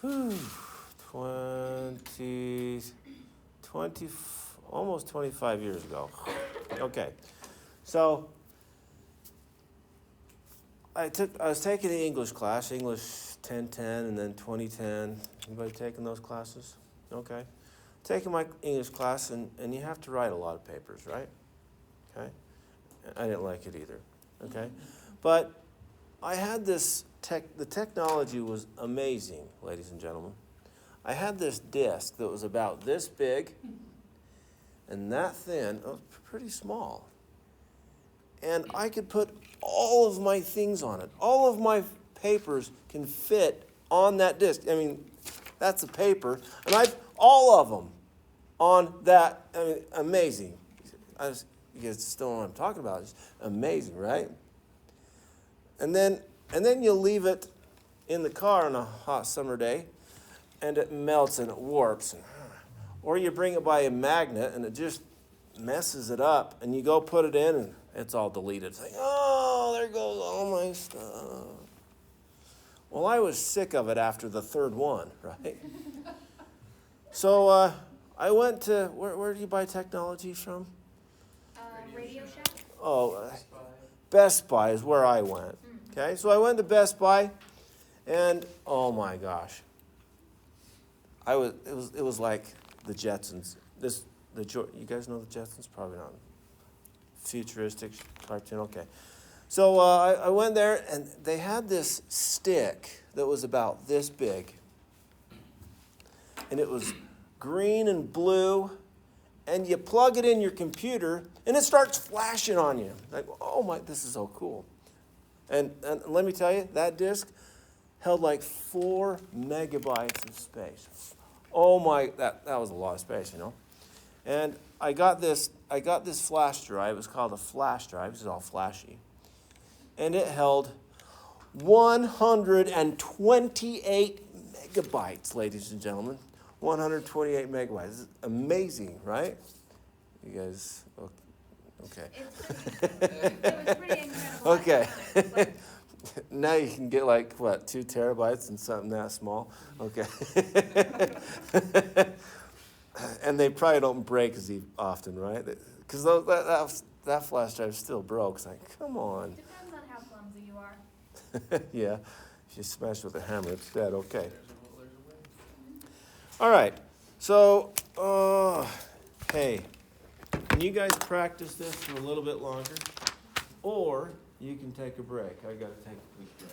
20, almost 25 years ago. Okay, so I was taking the English class, English 1010 and then 2010. Anybody taking those classes? Okay. Taking my English class, and you have to write a lot of papers, right? Okay. I didn't like it either. Okay. But I had this the technology was amazing, ladies and gentlemen. I had this disc that was about this big and that thin. It was pretty small. And I could put all of my things on it. All of my papers can fit on that disc. I mean, that's a paper. And all of them on that. I mean, amazing. You guys still know what I'm talking about. It's amazing, right? And then you leave it in the car on a hot summer day, and it melts and it warps. Or you bring it by a magnet, and it just messes it up, and you go put it in, and it's all deleted. It's like, oh, there goes all my stuff. Well, I was sick of it after the third one, right? So I went to, where do you buy technology from? Radio Shack? Oh, Best Buy is where I went. Okay, so I went to Best Buy, and oh my gosh, it was like the Jetsons. You guys know the Jetsons? Probably not. Futuristic cartoon. Okay, so I went there, and they had this stick that was about this big, and it was green and blue, and you plug it in your computer, and it starts flashing on you. Like, oh my, this is so cool. And let me tell you, that disk held like 4 megabytes of space. Oh my, that was a lot of space, you know. And I got this flash drive. It was called a flash drive. This is all flashy. And it held 128 megabytes, ladies and gentlemen. 128 megabytes. This is amazing, right? You guys, okay. It was pretty incredible. Okay. Now you can get like, what, 2 terabytes and something that small? Okay. And they probably don't break as often, right? Because that flash drive still broke. It's like, come on. Depends on how clumsy you are. Yeah. If you smash with a hammer, it's dead. Okay. All right. So, hey, can you guys practice this for a little bit longer? Or you can take a break. I got to take a quick break.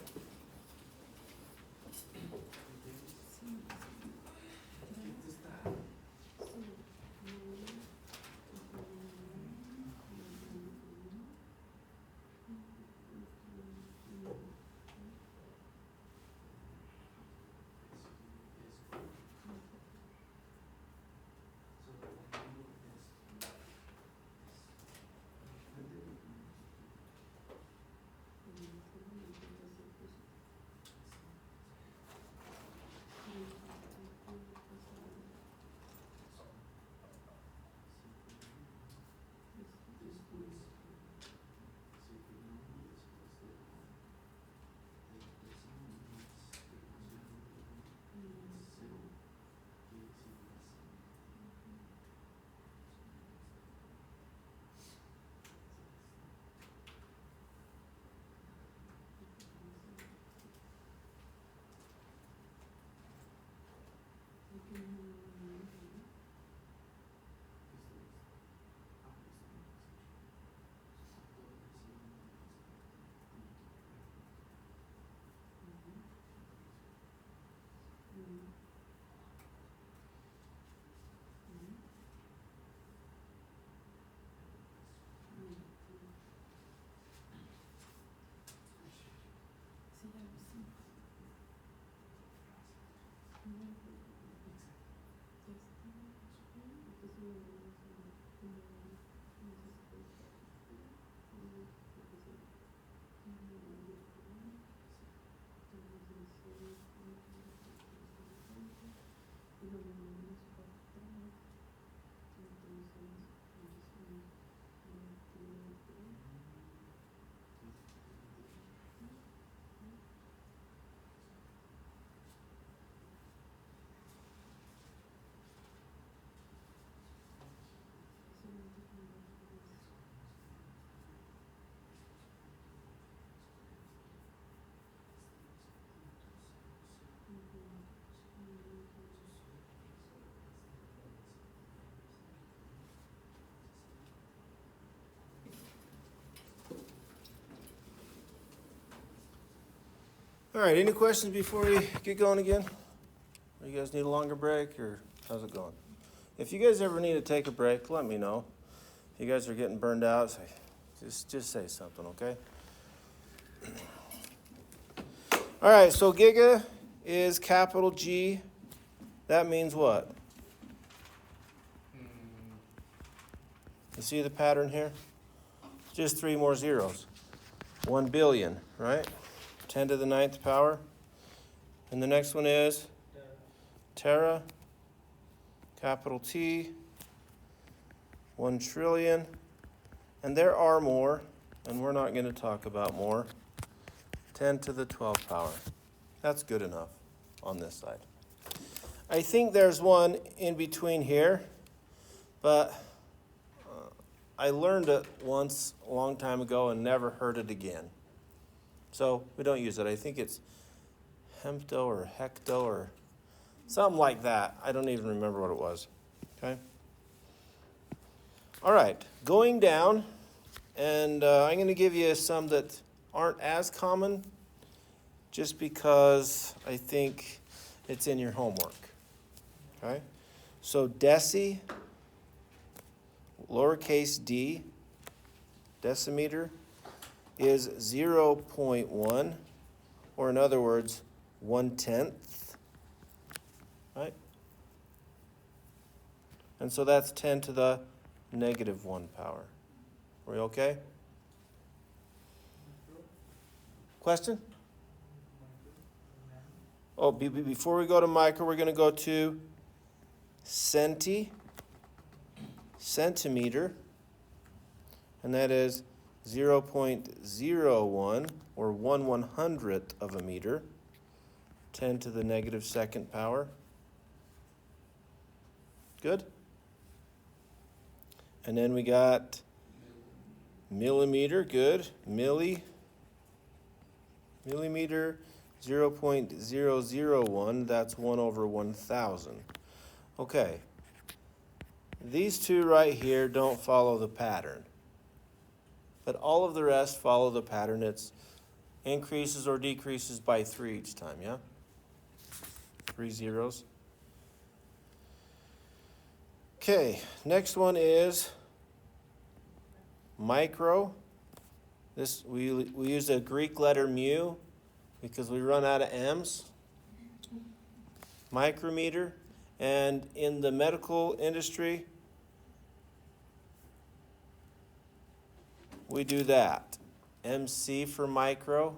All right, any questions before we get going again? Or you guys need a longer break, or how's it going? If you guys ever need to take a break, let me know. If you guys are getting burned out, just say something, okay? All right, so giga is capital G. That means what? You see the pattern here? Just 3 more zeros. 1 billion, right? 10 to the 9th power. And the next one is tera, capital T, 1 trillion. And there are more, and we're not going to talk about more. 10 to the 12th power. That's good enough on this side. I think there's one in between here, but I learned it once a long time ago and never heard it again. So we don't use it. I think it's hemto or hecto or something like that. I don't even remember what it was. Okay? All right, going down, and I'm going to give you some that aren't as common just because I think it's in your homework. Okay? So deci, lowercase d, decimeter, is 0.1, or in other words, 1/10, right? And so that's 10 to the -1 power. Are we okay? Question? Oh, before we go to micro, we're going to go to centimeter, and that is 0.01, or 1/100th of a meter, 10 to the -2nd power. Good? And then we got millimeter, good. Millimeter, 0.001, that's 1/1000. Okay. These two right here don't follow the pattern. But all of the rest follow the pattern. It's increases or decreases by 3 each time, yeah? 3 zeros. Okay, next one is micro. This we use a Greek letter mu because we run out of M's. Micrometer. And in the medical industry, we do that. MC for micro.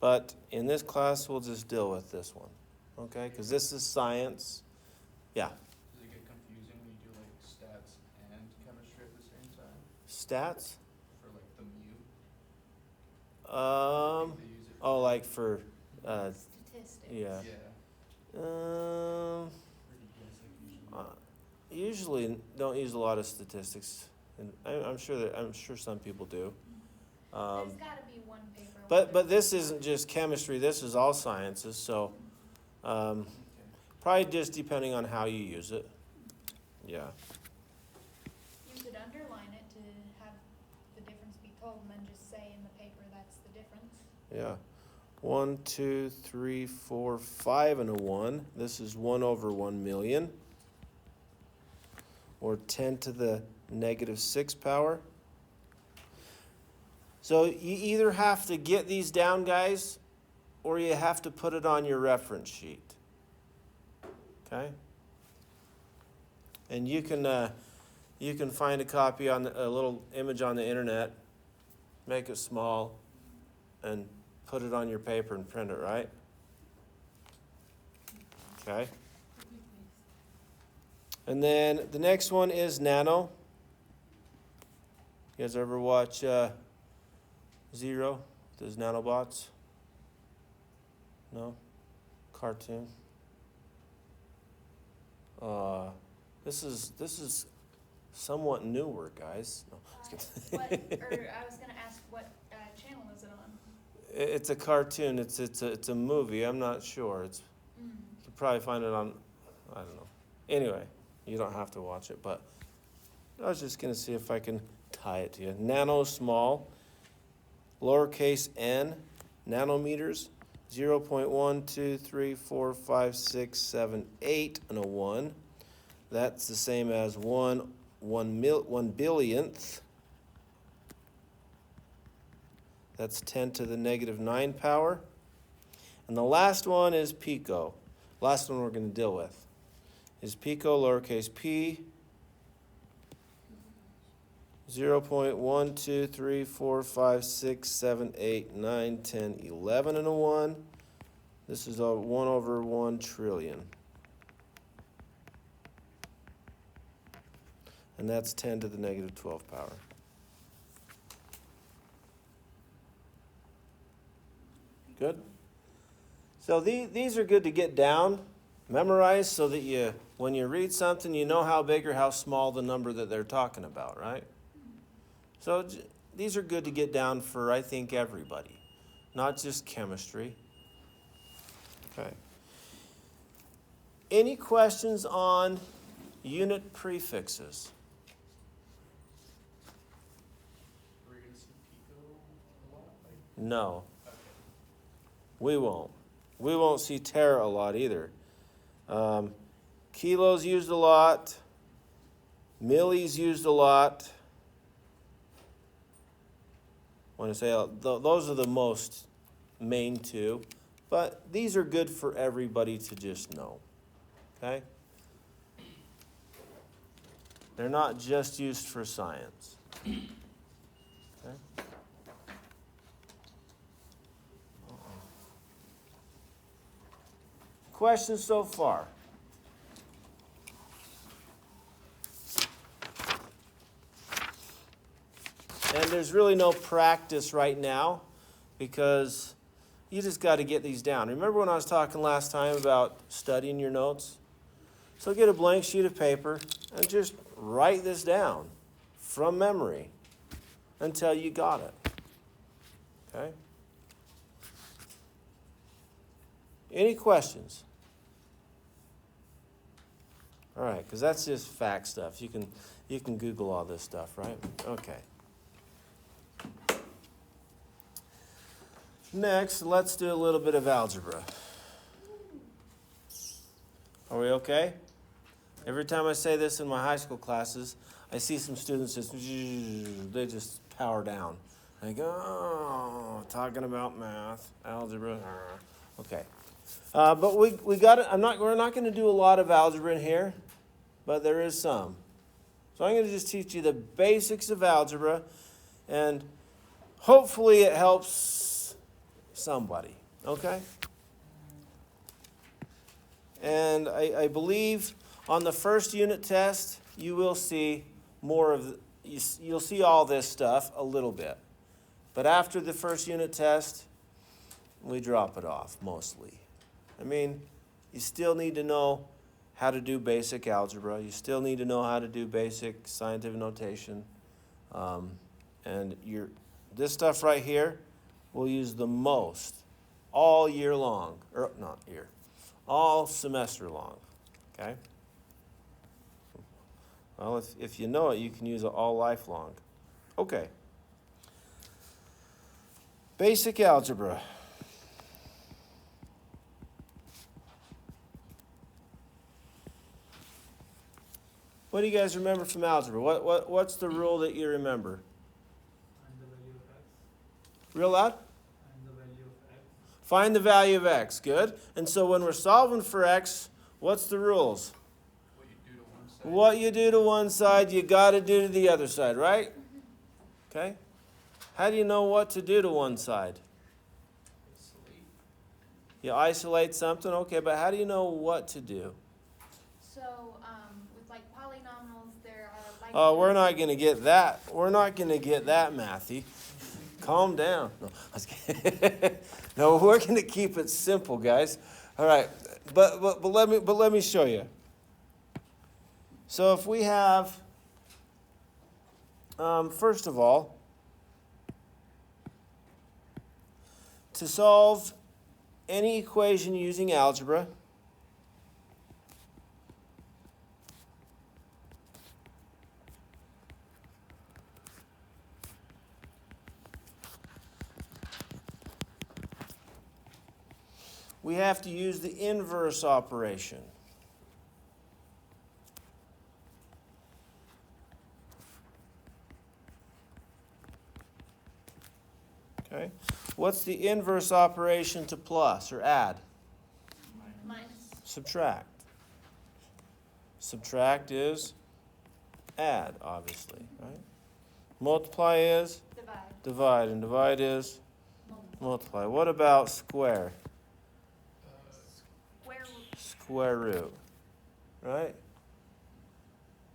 But in this class, we'll just deal with this one. Okay? Because this is science. Yeah. Does it get confusing when you do like stats and chemistry at the same time? Stats? For like the mu? They use it Oh, like for, Statistics. yeah. Yeah. Um, Or do you guys like usually? usually don't use a lot of statistics, and I'm sure some people do. There's gotta be one paper. But this isn't just chemistry. This is all sciences. So Okay. probably just depending on how you use it. Yeah. You could underline it to have the difference be told and then just say in the paper that's the difference. Yeah. 1, 2, 3, 4, 5, and a 1. This is 1/1 million, or 10 to the -6 power. So you either have to get these down, guys, or you have to put it on your reference sheet. Okay? And you can find a copy on a little image on the internet, make it small, and put it on your paper and print it, right? Okay. And then the next one is nano. You guys ever watch Zero, those nanobots? No? Cartoon? This is somewhat newer, guys. No, just kidding. I was gonna ask what channel is it on? It's a cartoon. It's a movie. I'm not sure. You could probably find it on, I don't know. Anyway, you don't have to watch it, but I was just gonna see if I can tie it to you. Nano, small, lowercase n, nanometers. 0.1234567 and a 1. That's the same as 1 billionth. That's 10 to the negative 9 power. And the last one is pico. Last one we're going to deal with is pico, lowercase p, 0.1234567891011 and a 1. This is a 1 over 1 trillion. And that's 10 to the negative 12 power. Good? So these are good to get down, memorize, so that you, when you read something, you know how big or how small the number that they're talking about, right? So these are good to get down for, I think, everybody, not just chemistry. Okay. Any questions on unit prefixes? Are we gonna see pico a lot? Like, No, okay. we won't. We won't see tera a lot either. Kilos used a lot. Millis used a lot. Want to say those are the most main two, but these are good for everybody to just know. Okay? They're not just used for science. Okay? Questions so far? And there's really no practice right now because you just got to get these down. Remember when I was talking last time about studying your notes? So get a blank sheet of paper and just write this down from memory until you got it. Okay? Any questions? All right, because that's just fact stuff. You can Google all this stuff, right? Okay. Next, let's do a little bit of algebra. Are we okay? Every time I say this in my high school classes, I see some students just, they just power down. They go, oh, talking about math, algebra. Okay. But we got it. We're not going to do a lot of algebra in here, but there is some. So I'm going to just teach you the basics of algebra, and hopefully it helps somebody. Okay? And I believe on the first unit test, you will see more of you'll see all this stuff a little bit. But after the first unit test, we drop it off mostly. I mean, you still need to know how to do basic algebra. You still need to know how to do basic scientific notation. And this stuff right here we'll use the most all year long. Or not year. All semester long. Okay? Well, if you know it, you can use it all lifelong. Okay. Basic algebra. What do you guys remember from algebra? What's the rule that you remember? Find the value of x. Real loud? Find the value of x. Find the value of x. Good. And so when we're solving for x, what's the rules? What you do to one side. What you do to one side, you got to do to the other side, right? Okay. How do you know what to do to one side? Isolate. You isolate something, okay, but how do you know what to do? So, with like polynomials, there are like. Oh, we're not going to get that. We're not going to get that mathy. Calm down. No, I was kidding. No, we're going to keep it simple, guys. All right, but let me show you. So if we have, first of all, to solve any equation using algebra, we have to use the inverse operation. Okay? What's the inverse operation to plus or add? Minus. Subtract. Subtract is add, obviously, right? Multiply is Divide. divide, and divide is multiply. What about square? Square root. Square root, right?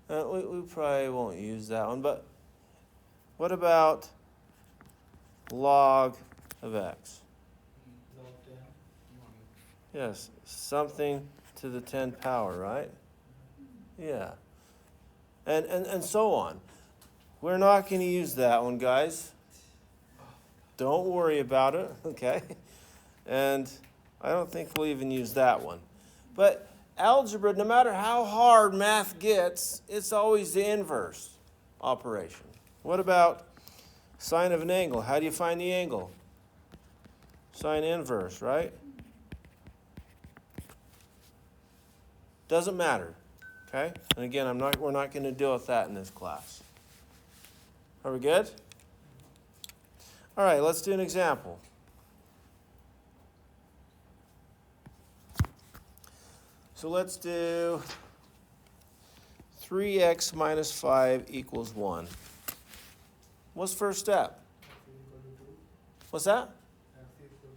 We probably won't use that one, but what about log of x? Log 10. Yes, something to the 10th power, right? Yeah. And so on. We're not going to use that one, guys. Don't worry about it, okay? And I don't think we'll even use that one. But algebra, no matter how hard math gets, it's always the inverse operation. What about sine of an angle? How do you find the angle? Sine inverse, right? Doesn't matter, okay? And again, we're not going to deal with that in this class. Are we good? All right, let's do an example. So let's do 3x minus 5 equals 1. What's first step? X is equal to 2. What's that? X is equal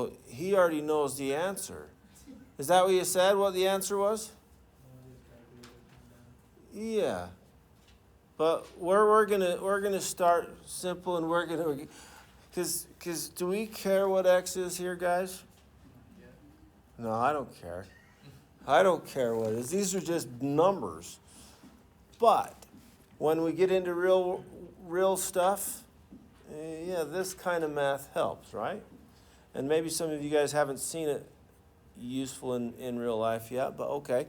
to 2. Oh, he already knows the answer. Is that what you said, what the answer was? Now just calculate it and then. Yeah. But we're gonna start simple, and we're gonna, because do we care what x is here, guys? No, I don't care. I don't care what it is. These are just numbers. But when we get into real stuff, yeah, this kind of math helps, right? And maybe some of you guys haven't seen it useful in real life yet, but okay.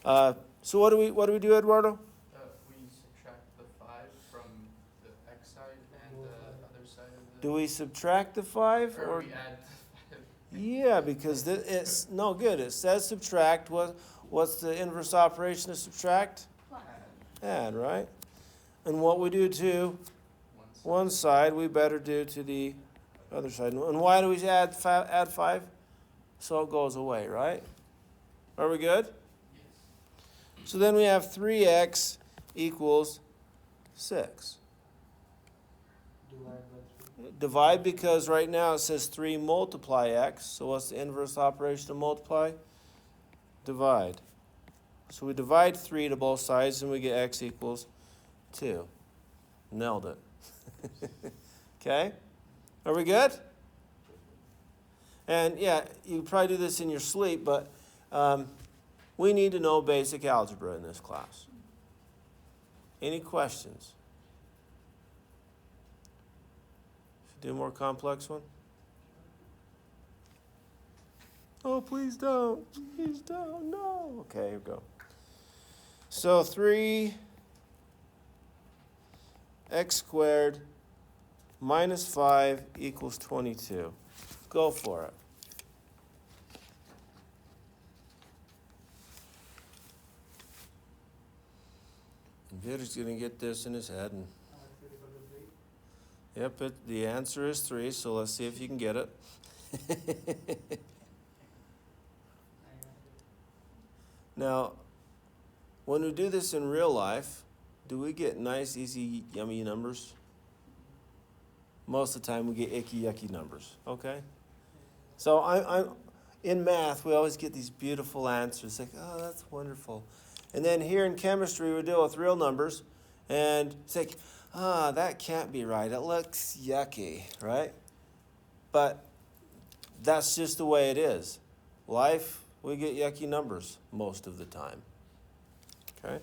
So what do we do, Eduardo? We subtract the 5 from the x side and the other side of the. Do we subtract the 5 Or or? we add the 5. Yeah, because it's no good. It says subtract. What's the inverse operation of subtract? Plus. Add, right? And what we do to one side, we better do to the other side. And why do we add 5? So it goes away, right? Are we good? Yes. So then we have 3x equals 6. Divide by 3. Divide, because right now it says 3 multiply x. So what's the inverse operation of multiply? Divide. So we divide 3 to both sides and we get x equals 2. Nailed it. Okay? Are we good? And yeah, you probably do this in your sleep, but we need to know basic algebra in this class. Any questions? Do a more complex one? Oh, please don't. Please don't. No. Okay, here we go. So 3x squared minus 5 equals 22. Go for it. And Victor's going to get this in his head. And X is equal to 3. yep, the answer is 3, so let's see if you can get it. I got it. Now, when we do this in real life, do we get nice, easy, yummy numbers? Most of the time we get icky, yucky numbers, okay? So I'm in math, we always get these beautiful answers, like, oh, that's wonderful. And then here in chemistry, we deal with real numbers, and it's like, that can't be right. It looks yucky, right? But that's just the way it is. Life, we get yucky numbers most of the time. Okay?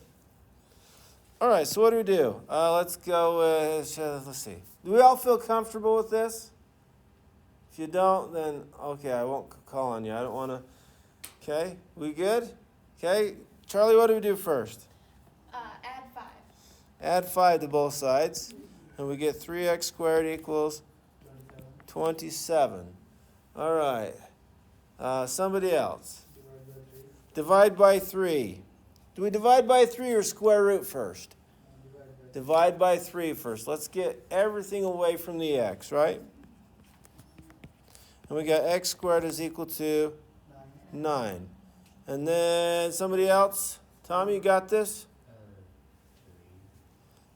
All right, so what do we do? Let's go, let's see. Do we all feel comfortable with this? If you don't, then, okay, I won't call on you. I don't want to. Okay, we good? Okay, Charlie, what do we do first? Add 5. Add 5 to both sides, and we get 3x squared equals 27. 27. All right. Somebody else. Divide by 3. Divide by 3. Do we divide by 3 or square root first? Divide by 3. Divide by 3 first. Let's get everything away from the x, right? And we got x squared is equal to 9. And then somebody else? Tommy, you got this?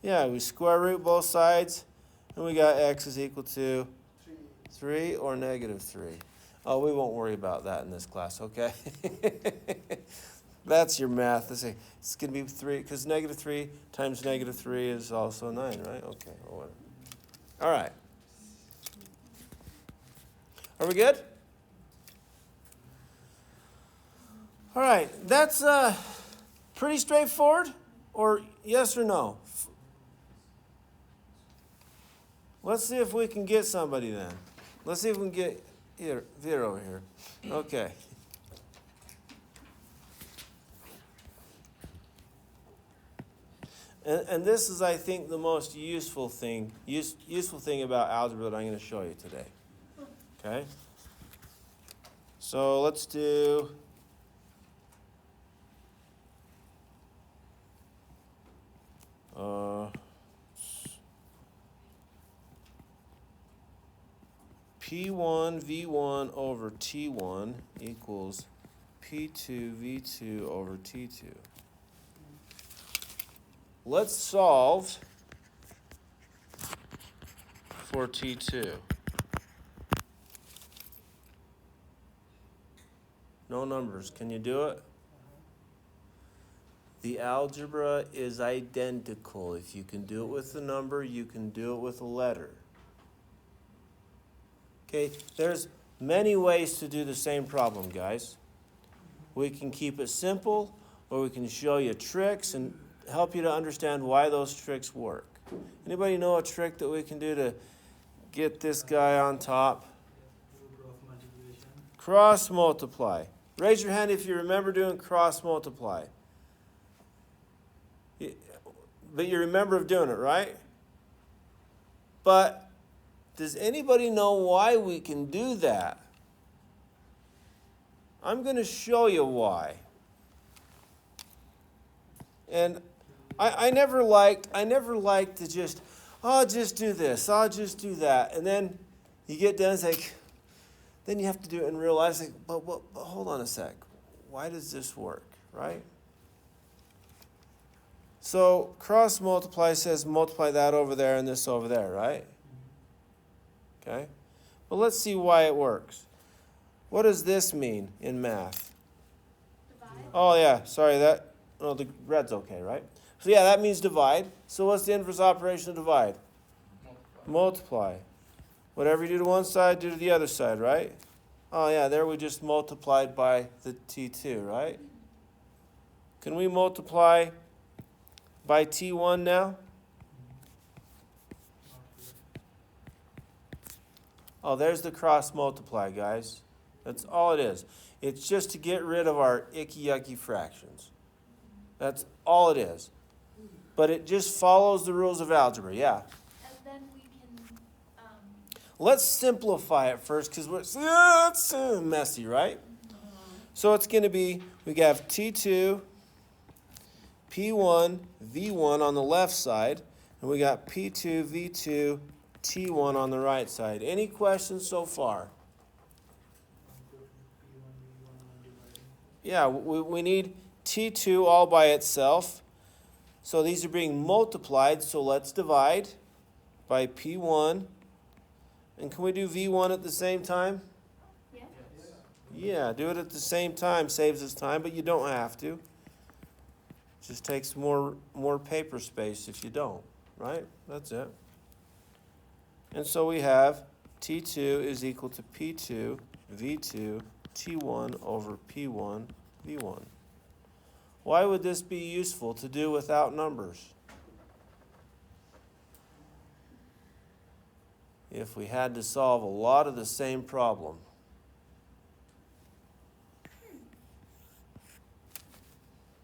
Yeah, we square root both sides. And we got x is equal to 3 or negative 3. Oh, we won't worry about that in this class, okay? That's your math. It's going to be 3, because negative 3 times negative 3 is also 9, right? Okay, or whatever. All right. Are we good? All right, that's pretty straightforward, or yes or no? Let's see if we can get somebody then. Let's see if we can get Veer over here. Okay. And this is, I think, the most useful thing about algebra that I'm going to show you today. Okay? So let's do P1 V1 over T1 equals P2 V2 over T2. Let's solve for T2. No numbers. Can you do it? The algebra is identical. If you can do it with a number, you can do it with a letter. Okay, there's many ways to do the same problem, guys. We can keep it simple, or we can show you tricks and help you to understand why those tricks work. Anybody know a trick that we can do to get this guy on top? Cross multiply. Raise your hand if you remember doing cross multiply. But you remember doing it, right? But does anybody know why we can do that? I'm going to show you why. And I never liked to just, I'll just do this, I'll just do that. And then you get done, it's like, then you have to do it in real life. It's like, but hold on a sec. Why does this work, right? So cross multiply says multiply that over there and this over there, right? Okay? Well, let's see why it works. What does this mean in math? Divide. Oh, yeah, sorry, the red's okay, right? So, yeah, that means divide. So what's the inverse operation of divide? Multiply. Whatever you do to one side, do to the other side, right? Oh, yeah, there we just multiplied by the T2, right? Can we multiply by T1 now? Oh, there's the cross multiply, guys. That's all it is. It's just to get rid of our icky, yucky fractions. That's all it is. But it just follows the rules of algebra, yeah. And then we can, Let's simplify it first because it's messy, right? So it's going to be, we have T2, P1, V1 on the left side, and we got P2, V2, T1 on the right side. Any questions so far? Yeah, we need T2 all by itself. So these are being multiplied, so let's divide by P1. And can we do V1 at the same time? yeah. Yeah, do it at the same time. Saves us time, but you don't have to. Just takes more paper space if you don't, right? That's it. And so we have T2 is equal to P2, V2, T1 over P1, V1. Why would this be useful to do without numbers? If we had to solve a lot of the same problem.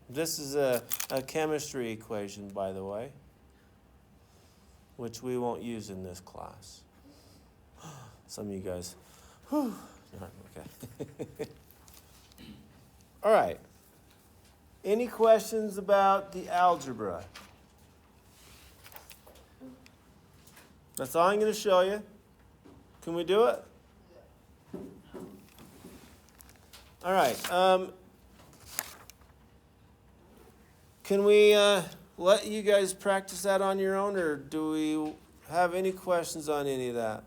This is a chemistry equation, by the way, which we won't use in this class. Some of you guys, Okay. All right. Any questions about the algebra? That's all I'm going to show you. Can we do it? All right. Can we let you guys practice that on your own, or do we have any questions on any of that?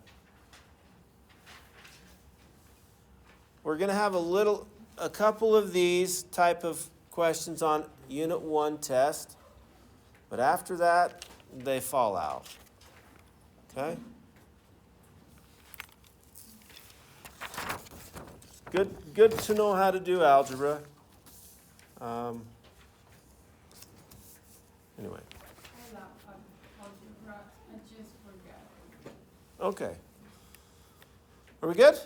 We're going to have a couple of these type of questions on Unit 1 test, but after that, they fall out. Okay? Good to know how to do algebra. Anyway. I love algebra, I just forgot. Okay. Are we good?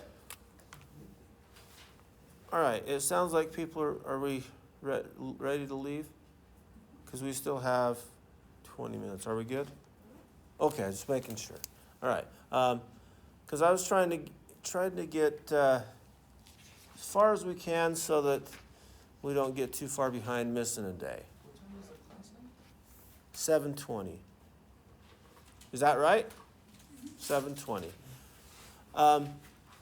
All right. It sounds like people are we ready to leave? Because we still have 20 minutes. Are we good? Okay, just making sure. All right. Because I was trying to get as far as we can so that we don't get too far behind missing a day. What time is the class now? 7:20. Is that right? 7:20.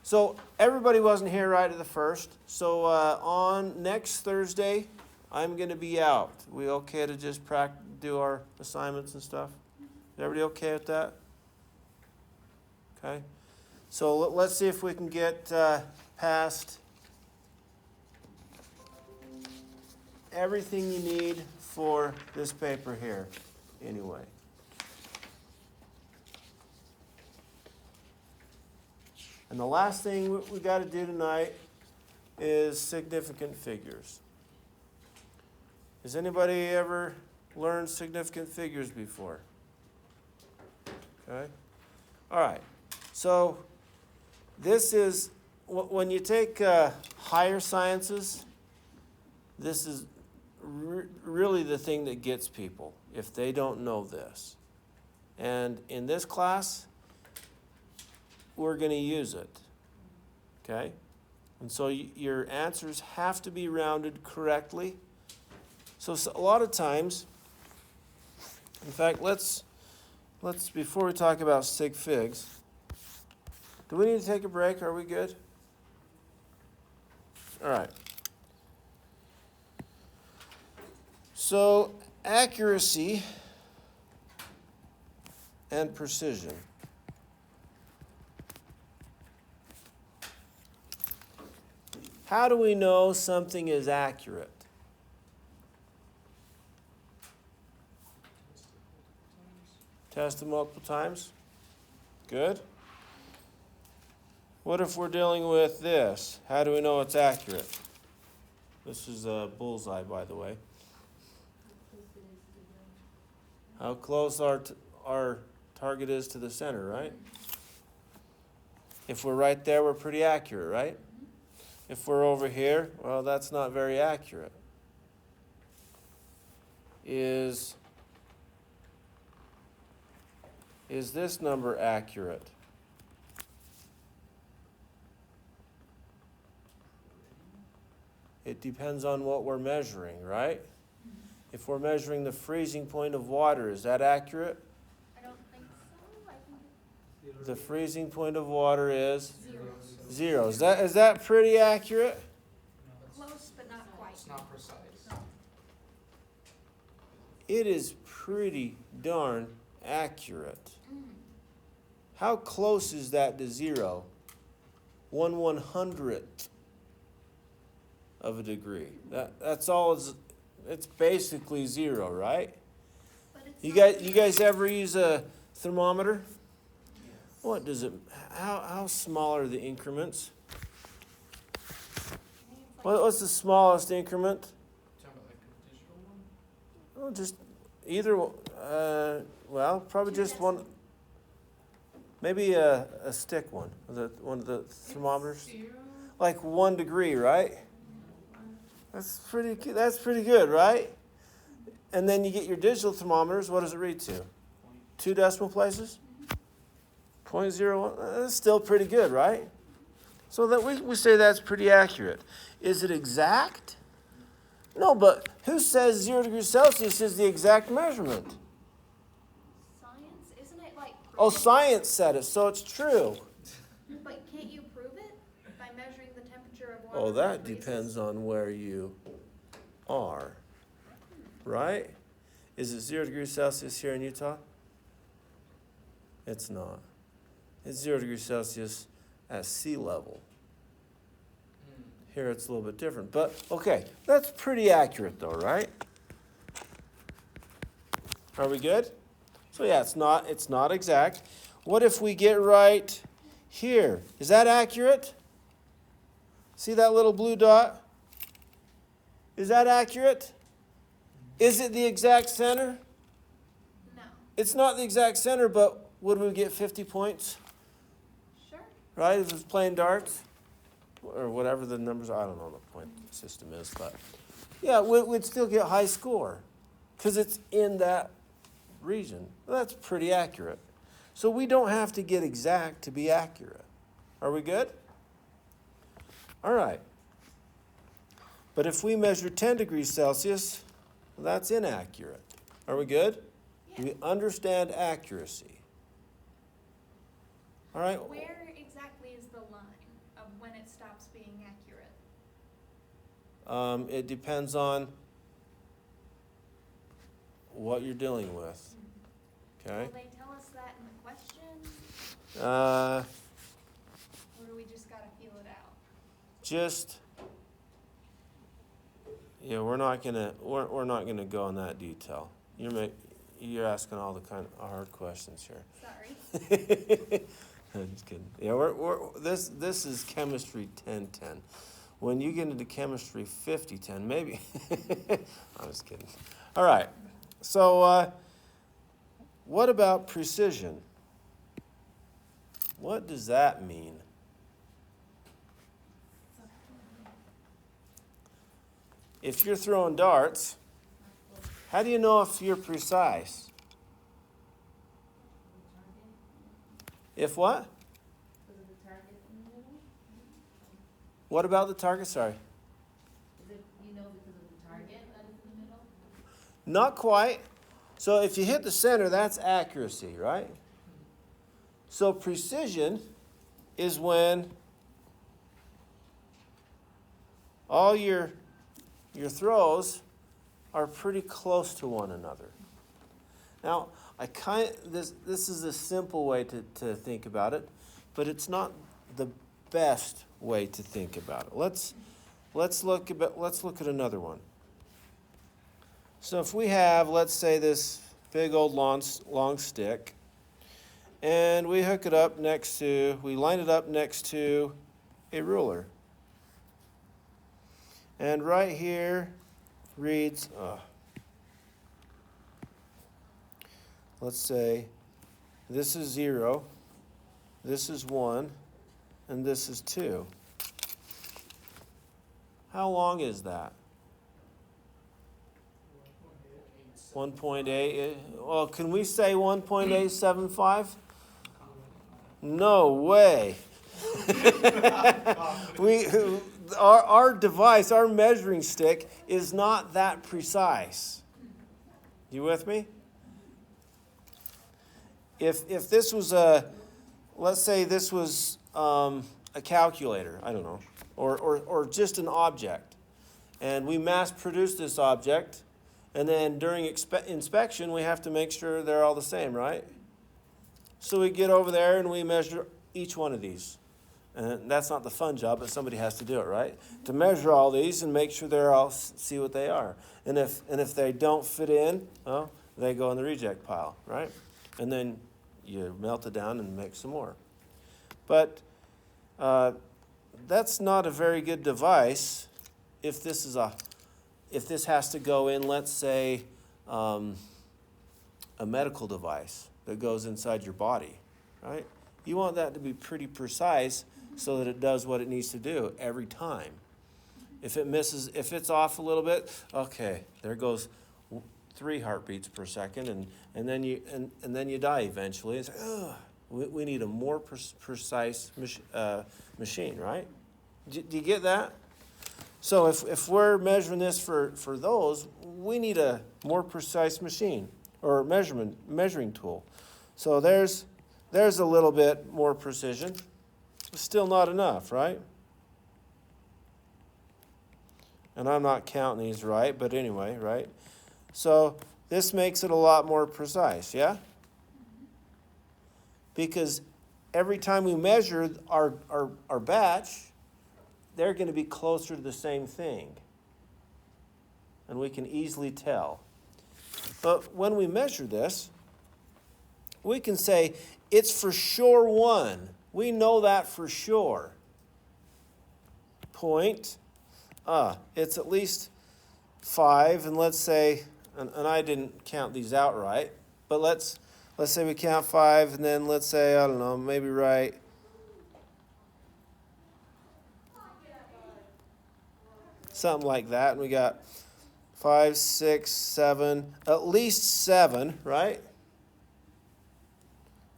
So everybody wasn't here right at the first. So on next Thursday, I'm going to be out. We okay to just do our assignments and stuff? Is everybody okay with that? Okay. So let's see if we can get past everything you need for this paper here, anyway. And the last thing we got to do tonight is significant figures. Has anybody ever learned significant figures before? Okay. All right. So this is, when you take higher sciences, this is really the thing that gets people if they don't know this. And in this class, we're going to use it. Okay? And so your answers have to be rounded correctly. So a lot of times, in fact, let's before we talk about sig figs, do we need to take a break? Are we good? All right. So accuracy and precision. How do we know something is accurate? Test it multiple times. Good. What if we're dealing with this? How do we know it's accurate? This is a bullseye, by the way. How close our target is to the center, right? If we're right there, we're pretty accurate, right? If we're over here, well, that's not very accurate. Is this number accurate? It depends on what we're measuring, right? If we're measuring the freezing point of water, is that accurate? I don't think so. I think The freezing point of water is zero. 0. Is that pretty accurate? Close, but not quite. It's not precise. It is pretty darn accurate. Mm. How close is that to 0? 1/100th of a degree. That's all. It's basically 0, right? But it's You not guys ever use a thermometer? What does it? How small are the increments? What's the smallest increment? Talking about like a digital one? Well, just either. Well, probably just one. Maybe a stick one. One of the thermometers. 0, Like 1 degree, right? That's pretty good, right? And then you get your digital thermometers. What does it read to? 2 decimal places? 0.01. That's still pretty good, right? So that we say that's pretty accurate. Is it exact? No, but who says 0 degrees Celsius is the exact measurement? Science, isn't it like? Oh, proven? science said it, so it's true. But can't you prove it by measuring the temperature of water? Oh, when that it freezes? depends on where you are, right? Is it 0 degrees Celsius here in Utah? It's not. It's 0 degrees Celsius at sea level. Here it's a little bit different. But, okay, that's pretty accurate though, right? Are we good? So yeah, it's not exact. What if we get right here? Is that accurate? See that little blue dot? Is that accurate? Is it the exact center? No. It's not the exact center, but would we get 50 points? Sure. Right, if it's playing darts? Or whatever the numbers are. I don't know what the point system is, but yeah, we'd still get high score because it's in that region. Well, that's pretty accurate. So we don't have to get exact to be accurate. Are we good? All right. But if we measure 10 degrees Celsius, well, that's inaccurate. Are we good? Yeah. We understand accuracy. All right. Where exactly is the line of when it stops being accurate? It depends on what you're dealing with. Okay? Will they tell us that in the question? Uh, Or do we just gotta feel it out? we're not gonna go in that detail. You're asking all the kind of hard questions here. Sorry. I'm just kidding. Yeah, this is chemistry 10-10. When you get into chemistry 50-10, maybe. I'm just kidding. All right. So, what about precision? What does that mean? If you're throwing darts, how do you know if you're precise? If what? What about the target? Sorry. Is it, because of the target that is in the middle? Not quite. So if you hit the center, that's accuracy, right? So precision is when all your throws are pretty close to one another. Now, this is a simple way to think about it, but it's not the best way to think about it. Let's look at another one. So if we have, let's say, this big old long stick, and we hook it up we line it up next to a ruler. And right here reads, let's say this is 0, this is 1, and this is 2. How long is that? 1.8. Well, can we say 1.875? No way. Our device, our measuring stick, is not that precise. You with me? If this was let's say this was a calculator, I don't know, or just an object, and we mass produce this object, and then during inspection we have to make sure they're all the same, right? So we get over there and we measure each one of these. And that's not the fun job, but somebody has to do it, right? To measure all these and make sure they're all, see what they are. And if they don't fit in, well, they go in the reject pile, right? And then you melt it down and make some more. But that's not a very good device if this has to go in, let's say, a medical device that goes inside your body, right? You want that to be pretty precise so that it does what it needs to do every time. If it's off a little bit, okay, there goes 3 heartbeats per second, and then you die eventually. It's like, We need a more precise machine, right? Do you get that? So if we're measuring this for those, we need a more precise machine or measuring tool. So there's a little bit more precision. Still not enough, right? And I'm not counting these right, but anyway, right? So this makes it a lot more precise, yeah? Because every time we measure our batch, they're going to be closer to the same thing. And we can easily tell. But when we measure this, we can say it's for sure 1. We know that for sure. Point. It's at least 5, and let's say, and I didn't count these out right, but let's say we count 5, and then let's say, I don't know, maybe right. Something like that, and we got 5, 6, 7, at least 7, right?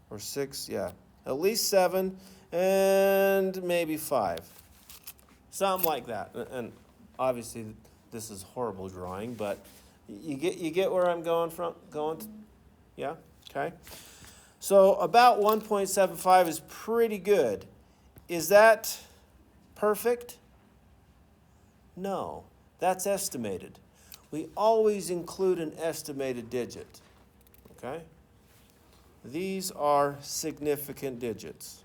Or 6, yeah. At least 7, and maybe 5. Something like that. And obviously, this is horrible drawing, but you get where I'm going from? Yeah? Okay. So about 1.75 is pretty good. Is that perfect? No. That's estimated. We always include an estimated digit. Okay? These are significant digits.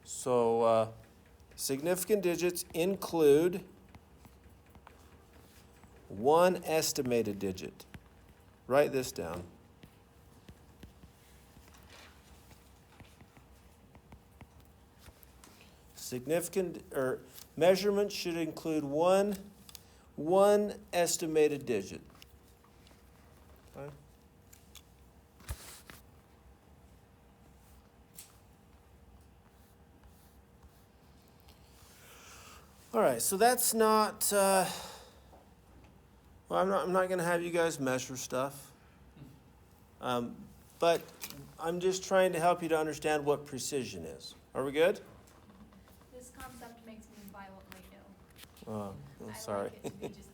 So, significant digits include 1 estimated digit. Write this down. Significant or measurement should include one estimated digit. Okay? All right, so that's not. Well, I'm not going to have you guys measure stuff, but I'm just trying to help you to understand what precision is. Are we good? This concept makes me violently ill. Oh, I'm sorry. I like it to be just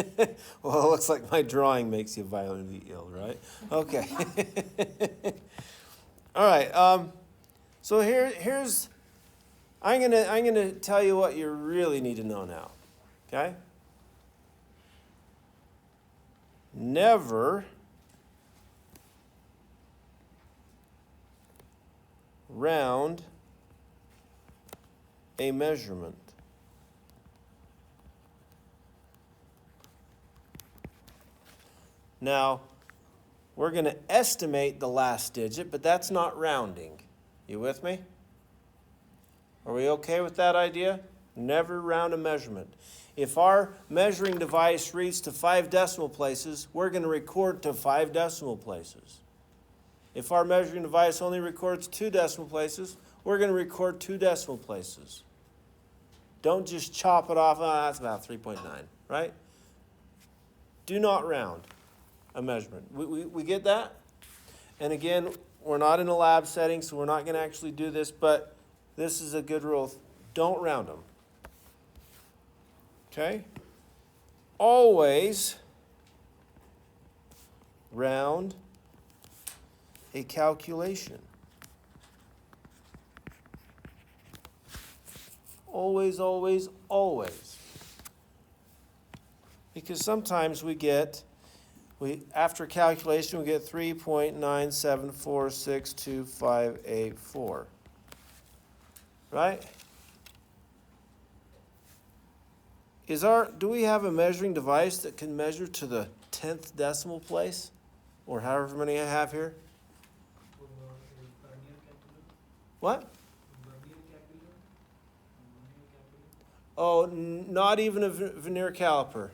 perfect. Well, it looks like my drawing makes you violently ill, right? Okay. All right. So here's. I'm gonna tell you what you really need to know now. Okay? Never round a measurement. Now, we're going to estimate the last digit, but that's not rounding. You with me? Are we okay with that idea? Never round a measurement. If our measuring device reads to 5 decimal places, we're going to record to 5 decimal places. If our measuring device only records 2 decimal places, we're going to record 2 decimal places. Don't just chop it off, that's about 3.9, right? Do not round a measurement. We get that? And again, we're not in a lab setting, so we're not going to actually do this, but this is a good rule. Don't round them. Okay? Always round a calculation. Always, always, always. Because sometimes after calculation, we get 3.9746258 Right? Do we have a measuring device that can measure to the 10th decimal place? Or however many I have here? What? Oh, not even a vernier caliper.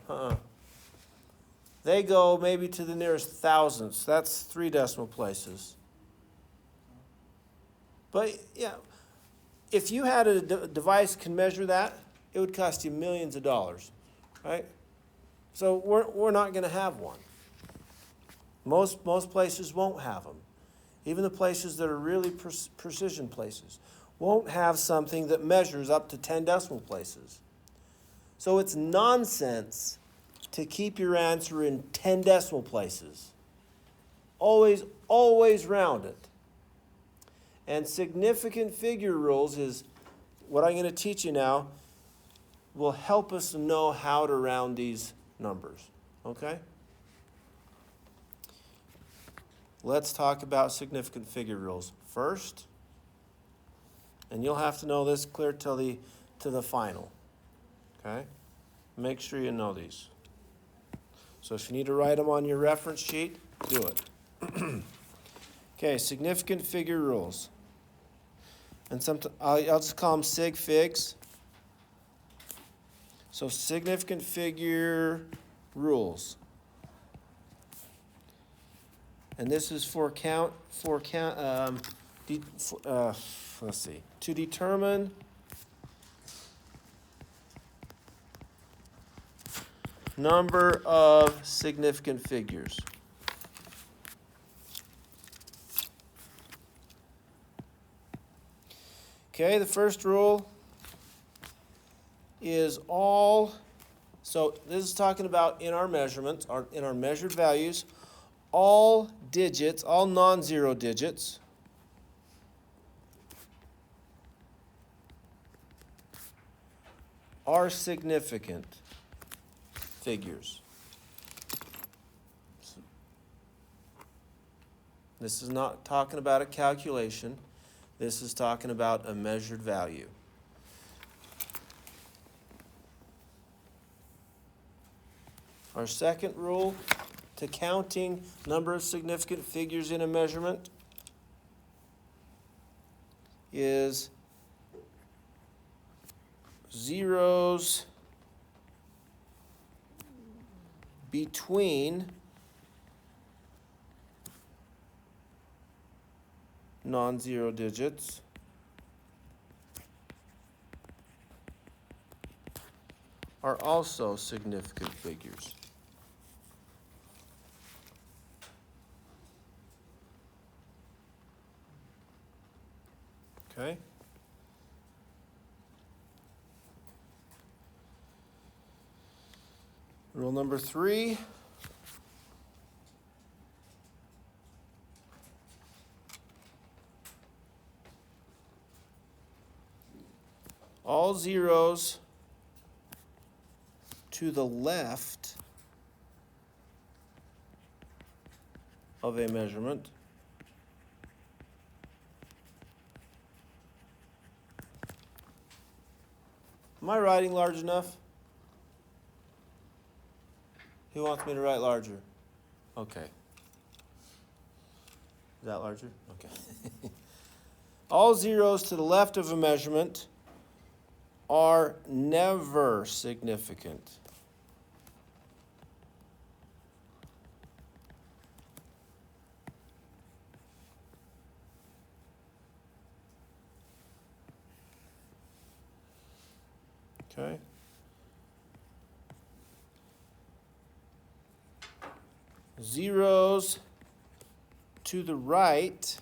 They go maybe to the nearest thousandths. That's 3 decimal places. But yeah, if you had a device can measure that, it would cost you millions of dollars, right? So we're not going to have one. Most places won't have them. Even the places that are really precision places won't have something that measures up to 10 decimal places. So it's nonsense to keep your answer in 10 decimal places. Always round it. And significant figure rules is what I'm going to teach you now will help us know how to round these numbers. Okay? Let's talk about significant figure rules first. And you'll have to know this clear to the final. Okay? Make sure you know these. So if you need to write them on your reference sheet, do it. Okay, significant figure rules. And I'll just call them sig figs. So significant figure rules. And this is let's see, to determine number of significant figures. Okay, the first rule is so this is talking about in our measurements, in our measured values, all digits, all non-zero digits are significant figures. This is not talking about a calculation. This is talking about a measured value. Our second rule to counting number of significant figures in a measurement is zeros between non-zero digits are also significant figures. Okay? Rule number 3. All zeros to the left of a measurement Am I writing large enough? Who wants me to write larger? Okay. Is that larger? Okay. All zeros to the left of a measurement are never significant. Okay. Zeros to the right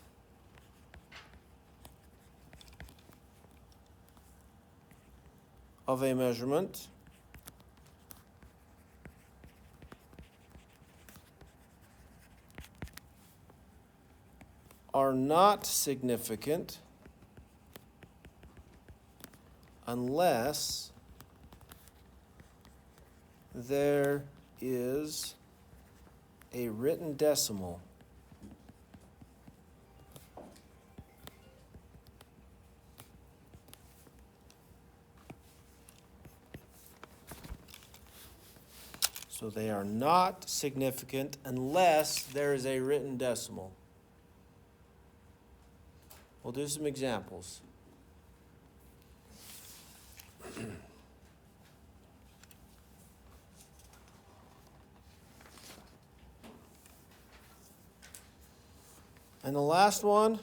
of a measurement are not significant unless there is a written decimal so they are not significant unless there is a written decimal. We'll do some examples. And the last one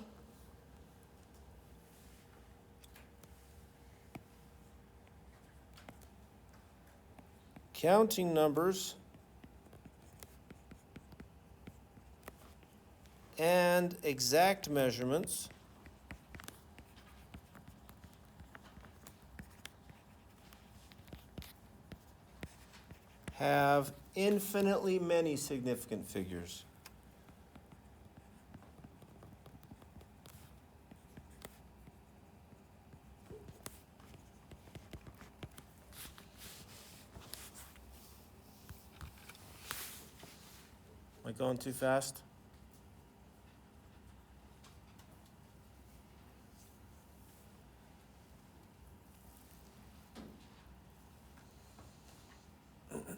counting numbers and exact measurements have infinitely many significant figures. Am I going too fast?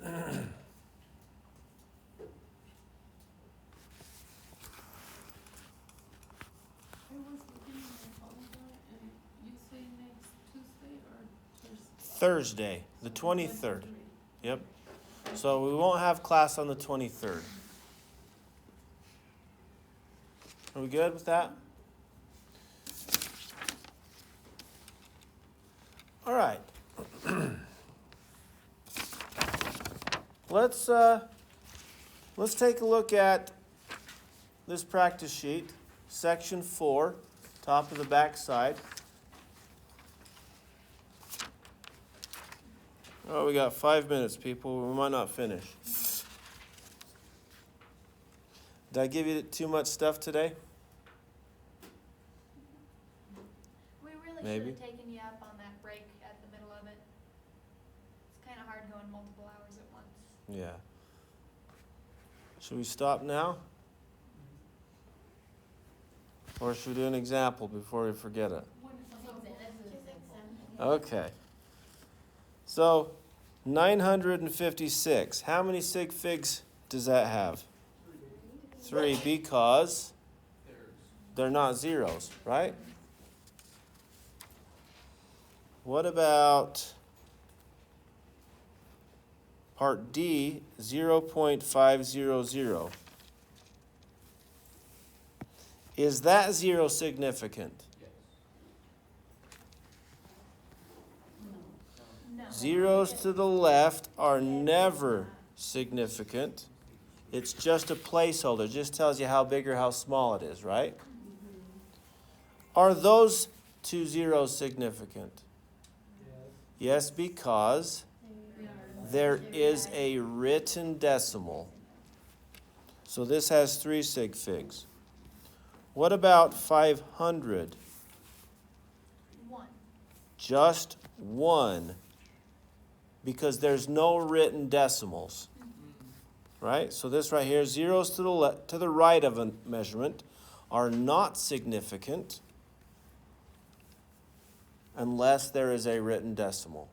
I was looking at my calendar and you say next Tuesday or Thursday? Thursday, the 23rd. Yep. So we won't have class on the 23rd. Are we good with that? All right. Let's take a look at this practice sheet, section 4, top of the back side. Oh, we got 5 minutes, people. We might not finish. Did I give you too much stuff today? We really Maybe. should have taken you up on that break at the middle of it. It's kind of hard going multiple hours at once. Yeah. Should we stop now? Or should we do an example before we forget it? Okay. So, 956. How many sig figs does that have? 3, because they're not zeros, right? What about part D, 0.500? Is that zero significant? No. Zeros to the left are never significant. It's just a placeholder. It just tells you how big or how small it is, right? Are those two zeros significant? Yes, because there is a written decimal. So this has 3 sig figs. What about 500? 1. Just 1. Because there's no written decimals. Right? So this right here, zeros to the right of a measurement are not significant unless there is a written decimal.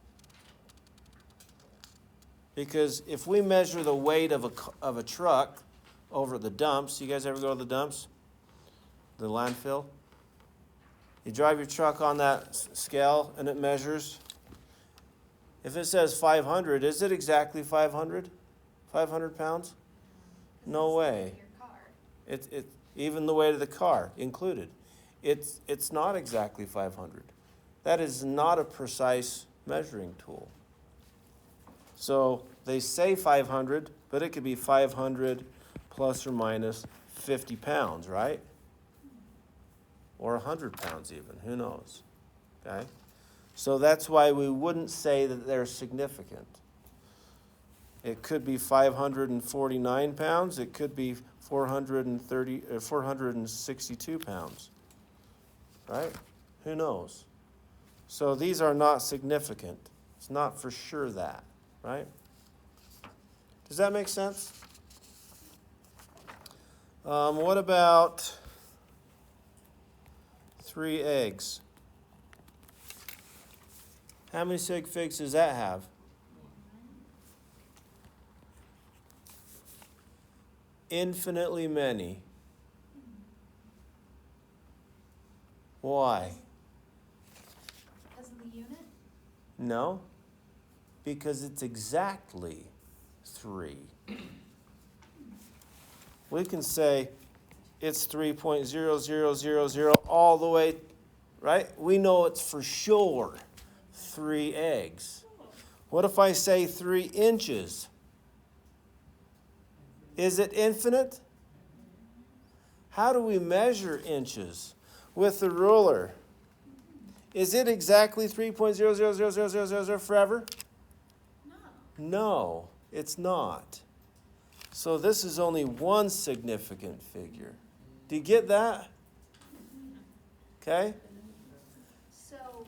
Because if we measure the weight of a truck over at the dumps, you guys ever go to the dumps? The landfill? You drive your truck on that scale and it measures. If it says 500, is it exactly 500? 500 pounds? No way. Your car. It even the weight of the car included. It's not exactly 500. That is not a precise measuring tool. So they say 500, but it could be 500 plus or minus 50 pounds, right? Or 100 pounds even, who knows, okay? So that's why we wouldn't say that they're significant. It could be 549 pounds, it could be 462 pounds, right? Who knows? So these are not significant. It's not for sure that, right? Does that make sense? What about 3 eggs? How many sig figs does that have? Infinitely many. Why? Because of the unit? No, because it's exactly 3. We can say it's 3.0000 all the way, right? We know it's for sure 3 eggs. What if I say 3 inches? Is it infinite? How do we measure inches? With the ruler. Is it exactly 3.000000 forever? No. No, it's not. So this is only one significant figure. Do you get that? Okay? So,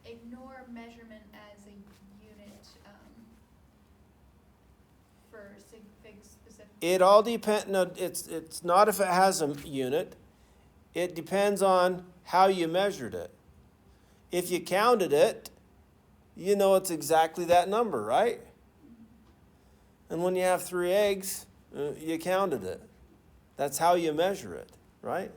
ignore measurement as a unit, for sig fig specific. It all depends. No, it's not if it has a unit. It depends on how you measured it. If you counted it, you know it's exactly that number, right? And when you have 3 eggs, you counted it. That's how you measure it, right?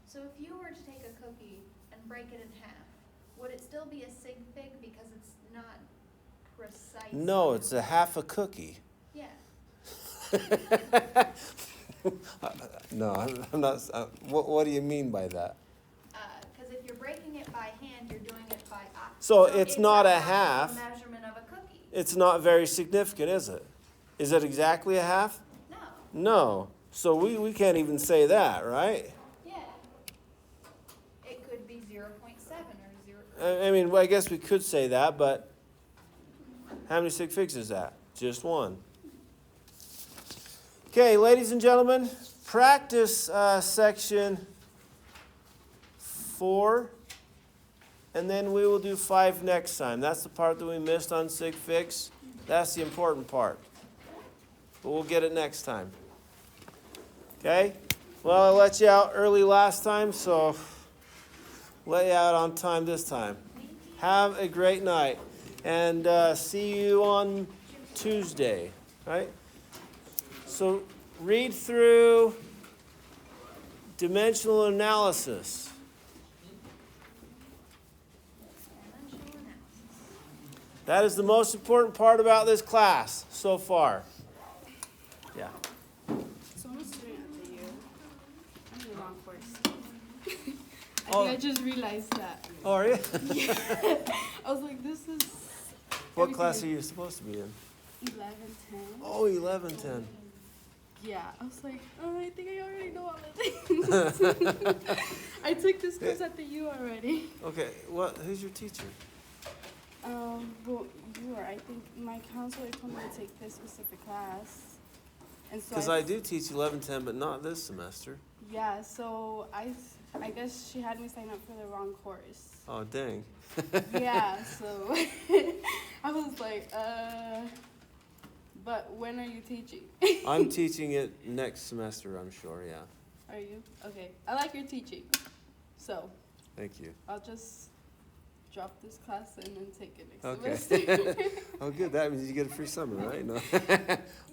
So if you were to take a cookie and break it in half, would it still be a sig fig because it's not precise? No, it's a half a cookie. Yeah. No, I'm not. What do you mean by that? Because if you're breaking it by hand, you're doing it by eye. So it's not a half. The measurement of a cookie. It's not very significant, is it? Is it exactly a half? No. No. So we can't even say that, right? Yeah. It could be 0.7 or 0. I mean, well, I guess we could say that, but how many sig figs is that? Just one. Okay, ladies and gentlemen, practice section 4, and then we will do 5 next time. That's the part that we missed on sig figs. That's the important part. But we'll get it next time. Okay? Well, I let you out early last time, so let you out on time this time. Have a great night, and see you on Tuesday, right? So read through dimensional analysis. Dimensional analysis. That is the most important part about this class so far. Yeah. So I'm a student at the U. I'm in the wrong course. I Oh. think I just realized that. Oh, are you? I was like, this is What class are you supposed to be in? 11, 10. Oh, 1110. Yeah, I was like, oh, I think I already know all the things. I took this course at the U already. Okay, who's your teacher? Well, you were. I think my counselor told me to take this specific class. And so Because I do teach 1110, but not this semester. Yeah, so I guess she had me sign up for the wrong course. Oh, dang. Yeah, so I was like, but when are you teaching? I'm teaching it next semester, I'm sure, yeah. Are you? Okay. I like your teaching. So Thank you. I'll just drop this class and then take it next Okay. semester. Oh, good. That means you get a free summer, right? No. Well,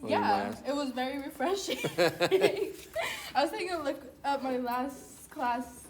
you Yeah, might. it was very refreshing. I was taking a look at my last class